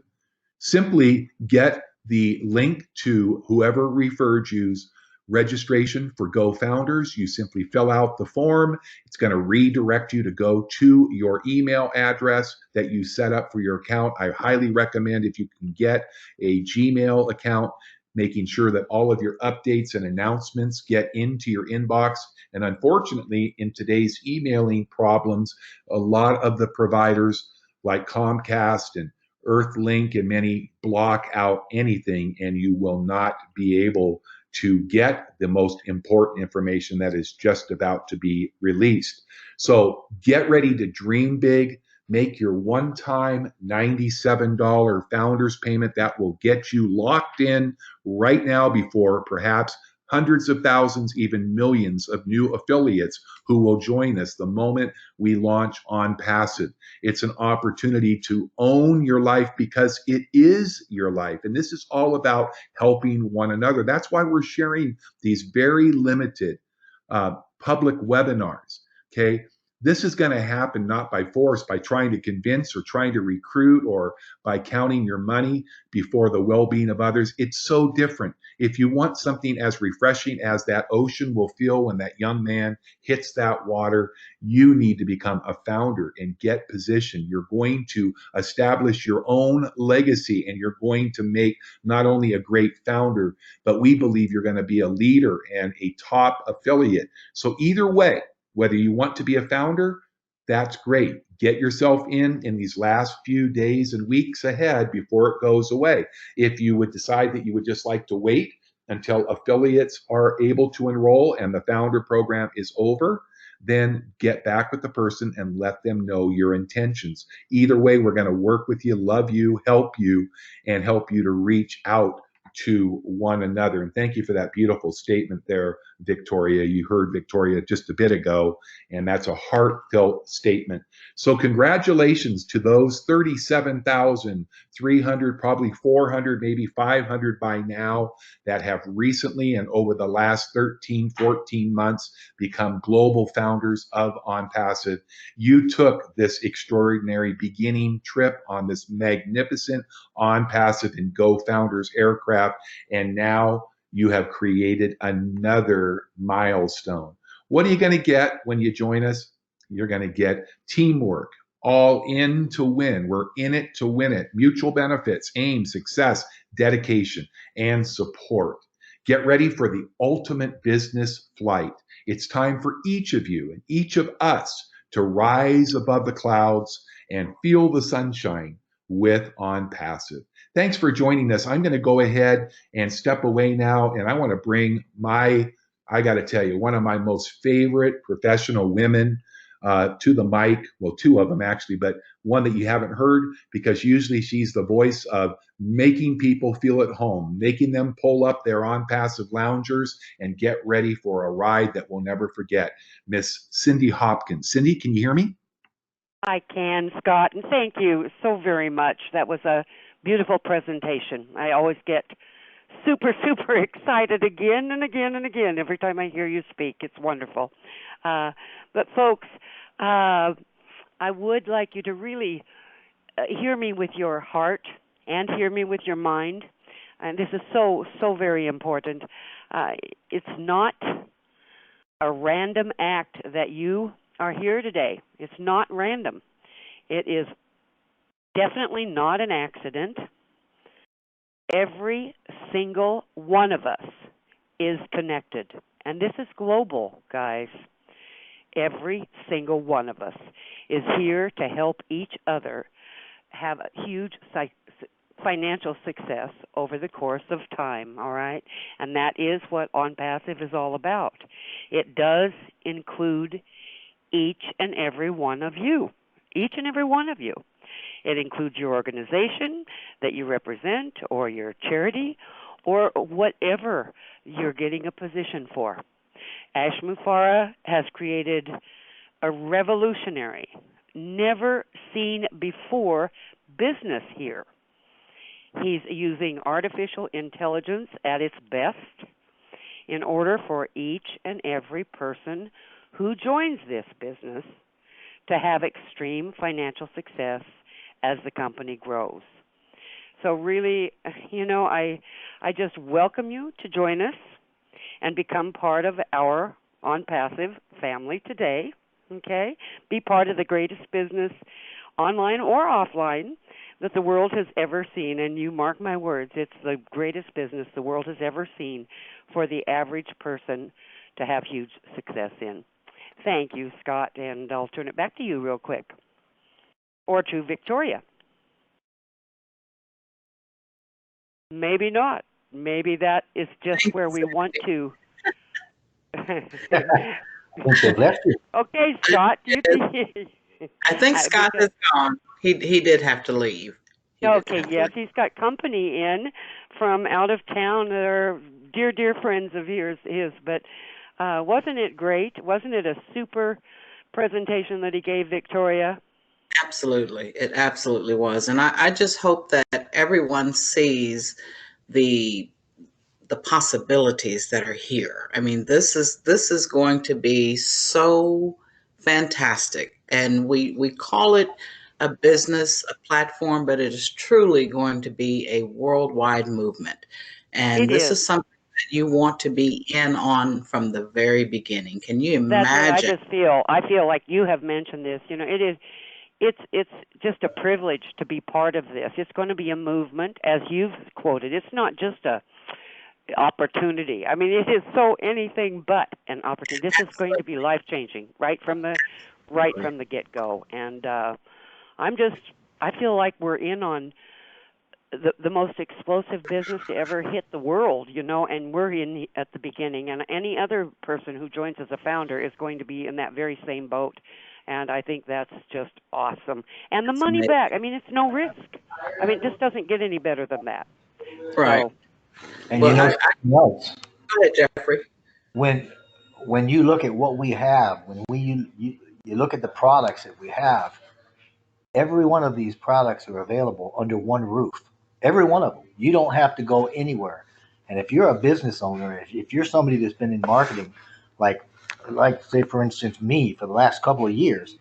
Simply get the link to whoever referred you's registration for Go Founders. You simply fill out the form. It's going to redirect you to go to your email address that you set up for your account. I highly recommend, if you can get a Gmail account, making sure that all of your updates and announcements get into your inbox. And unfortunately, in today's emailing problems, a lot of the providers like Comcast and Earthlink and many block out anything, and you will not be able to get the most important information that is just about to be released. So get ready to dream big. Make your one-time $97 founders payment. That will get you locked in right now before perhaps hundreds of thousands, even millions of new affiliates who will join us the moment we launch OnPassive. It's an opportunity to own your life, because it is your life. And this is all about helping one another. That's why we're sharing these very limited public webinars. Okay. This is going to happen not by force, by trying to convince or trying to recruit, or by counting your money before the well-being of others. It's so different. If you want something as refreshing as that ocean will feel when that young man hits that water, you need to become a founder and get positioned. You're going to establish your own legacy, and you're going to make not only a great founder, but we believe you're going to be a leader and a top affiliate. So either way, whether you want to be a founder, that's great. Get yourself in these last few days and weeks ahead before it goes away. If you would decide that you would just like to wait until affiliates are able to enroll and the founder program is over, then get back with the person and let them know your intentions. Either way, we're going to work with you, love you, and help you to reach out to one another. And thank you for that beautiful statement there, Victoria. You heard Victoria just a bit ago, and that's a heartfelt statement. So congratulations to those 37,300, probably 400, maybe 500 by now, that have recently and over the last 13, 14 months become global founders of OnPassive. You took this extraordinary beginning trip on this magnificent OnPassive and Go Founders aircraft, and now you have created another milestone. What are you going to get when you join us? You're going to get teamwork, all in to win. We're in it to win it. Mutual benefits, aim, success, dedication, and support. Get ready for the ultimate business flight. It's time for each of you and each of us to rise above the clouds and feel the sunshine with OnPassive. Thanks for joining us. I'm going to go ahead and step away now, and I want to bring I got to tell you, one of my most favorite professional women to the mic. Well, two of them actually, but one that you haven't heard, because usually she's the voice of making people feel at home, making them pull up their OnPassive loungers and get ready for a ride that we'll never forget. Miss Cindy Hopkins. Cindy, can you hear me? I can, Scott, and thank you so very much. That was a beautiful presentation. I always get super, super excited again and again and again every time I hear you speak. It's wonderful. But folks, I would like you to really hear me with your heart and hear me with your mind. And this is so, so very important. It's not a random act that you are here today. It's not random. It is definitely not an accident. Every single one of us is connected. And this is global, guys. Every single one of us is here to help each other have a huge financial success over the course of time, all right? And that is what OnPassive is all about. It does include each and every one of you. Each and every one of you. It includes your organization that you represent or your charity or whatever you're getting a position for. Moo Farah has created a revolutionary, never seen before business here. He's using artificial intelligence at its best in order for each and every person who joins this business to have extreme financial success as the company grows. So really, I just welcome you to join us and become part of our OnPassive family today, okay? Be part of the greatest business, online or offline, that the world has ever seen. And you mark my words, it's the greatest business the world has ever seen for the average person to have huge success in. Thank you, Scott, and I'll turn it back to you real quick. Or to Victoria. Maybe not. Maybe that is just where we want to. Okay, Scott. I think Scott is gone. He did have to leave. Okay, yes, he's got company in from out of town that are dear friends of his. But wasn't it great? Wasn't it a super presentation that he gave, Victoria? Absolutely. It absolutely was. And I just hope that everyone sees the possibilities that are here. I mean, this is going to be so fantastic. And we call it a business, a platform, but it is truly going to be a worldwide movement. And this is something that you want to be in on from the very beginning. Can you imagine? That's what I just feel. I feel like you have mentioned this. It's just a privilege to be part of this. It's going to be a movement, as you've quoted. It's not just a opportunity. I mean, it is so anything but an opportunity. This is going to be life-changing right from the get-go. And I feel like we're in on the most explosive business to ever hit the world, and we're in at the beginning. And any other person who joins as a founder is going to be in that very same boat. And I think that's just awesome. And the money back, I mean, it's no risk. I mean, it just doesn't get any better than that. Right. So, and something else. Go ahead, Jeffrey. When you look at what we have, when you look at the products that we have, every one of these products are available under one roof. Every one of them. You don't have to go anywhere. And if you're a business owner, if you're somebody that's been in marketing, like say for instance me for the last couple of years,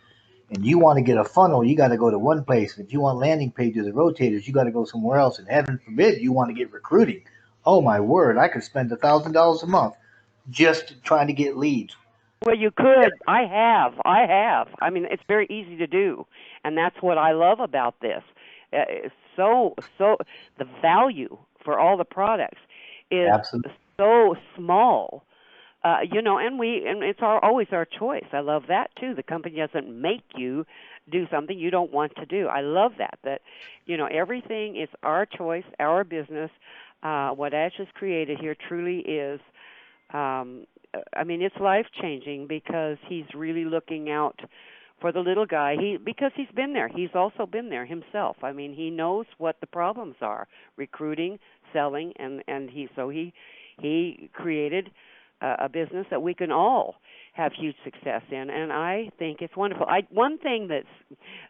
and you want to get a funnel, you got to go to one place. If you want landing pages or rotators, you got to go somewhere else. And heaven forbid you want to get recruiting. Oh my word, I could spend $1,000 a month just trying to get leads. Well, you could. I have. I mean, it's very easy to do, and that's what I love about this. So the value for all the products is so small. And it's always our choice. I love that too. The company doesn't make you do something you don't want to do. I love that everything is our choice, our business. What Ash has created here truly is, it's life-changing because he's really looking out for the little guy. Because he's been there. He's also been there himself. I mean, he knows what the problems are: recruiting, selling, and he created a business that we can all have huge success in, and I think it's wonderful. One thing that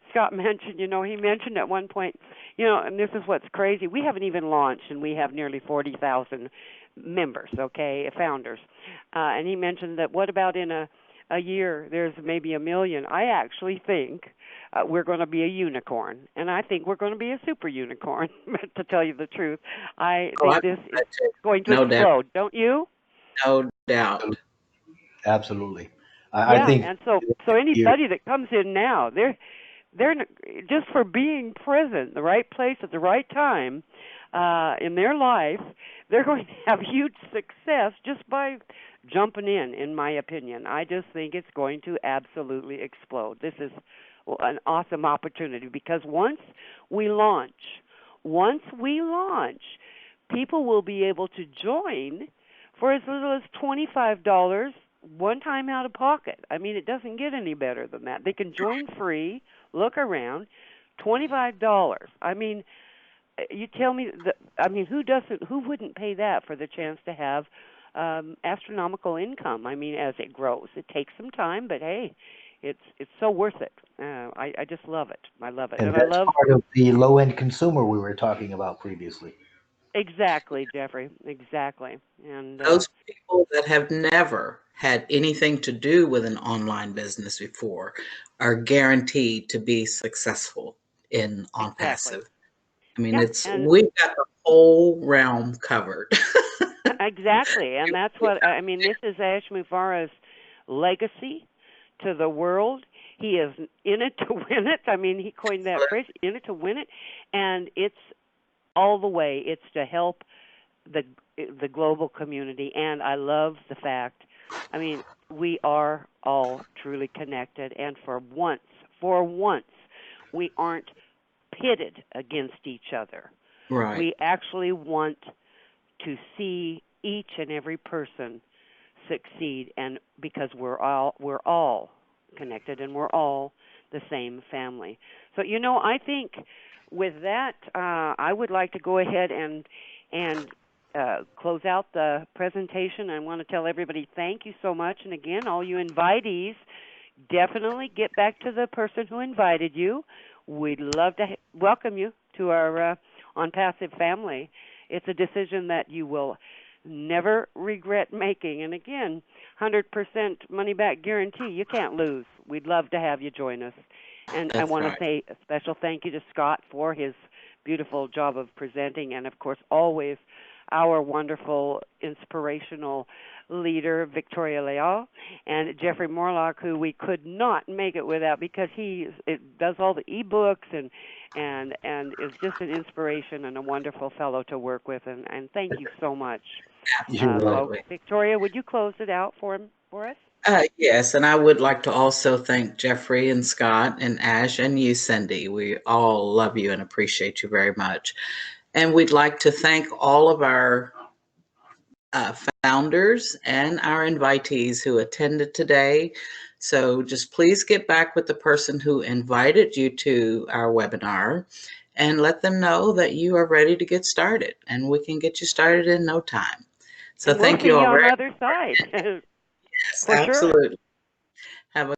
Scott mentioned, he mentioned at one point, and this is what's crazy, we haven't even launched, and we have nearly 40,000 members, founders, and he mentioned that what about in a year there's maybe 1 million. I actually think we're going to be a unicorn, and I think we're going to be a super unicorn, to tell you the truth. I think this is going to explode, don't you? No doubt. Absolutely. I think. And so anybody that comes in now, they're just for being present, the right place at the right time in their life, they're going to have huge success just by jumping in my opinion. I just think it's going to absolutely explode. This is an awesome opportunity because once we launch, once we launch, people will be able to join for as little as $25 one time out of pocket. I mean, it doesn't get any better than that. They can join free, look around, $25. I mean, you tell me that, I mean, who wouldn't pay that for the chance to have astronomical income? I mean, as it grows. It takes some time, but hey, it's so worth it. I just love it. I love it. And And I that's love part of the low end consumer we were talking about previously. exactly, Jeffrey. Exactly. And Those people that have never had anything to do with an online business before are guaranteed to be successful in exactly. OnPassive. I mean, Yeah, and we've got the whole realm covered. exactly. And that's what I mean, this is Moo Farah's legacy to the world. He is in it to win it. I mean, he coined that phrase, in it to win it, and it's all the way. It's to help the global community, and I love the fact. I mean, we are all truly connected, and for once, we aren't pitted against each other. Right. We actually want to see each and every person succeed, and because we're all connected and we're all the same family. So I think with that, I would like to go ahead and close out the presentation. I want to tell everybody thank you so much, and again, all you invitees, definitely get back to the person who invited you. We'd love to welcome you to our OnPassive family. It's a decision that you will never regret making. And again, 100% money back guarantee. You can't lose. We'd love to have you join us. And I That's want to right. say a special thank you to Scott for his beautiful job of presenting, and of course, always our wonderful, inspirational leader, Victoria Leal, and Jeffrey Morlock, who we could not make it without because he does all the e-books and is just an inspiration and a wonderful fellow to work with. And thank you so much, folks. Victoria, would you close it out for us? Yes, and I would like to also thank Jeffrey and Scott and Ash and you, Cindy. We all love you and appreciate you very much. And we'd like to thank all of our founders and our invitees who attended today. So just please get back with the person who invited you to our webinar and let them know that you are ready to get started, and we can get you started in no time. So and we'll thank see you you all on very the much. other side. Yes, For sure. absolutely. Have a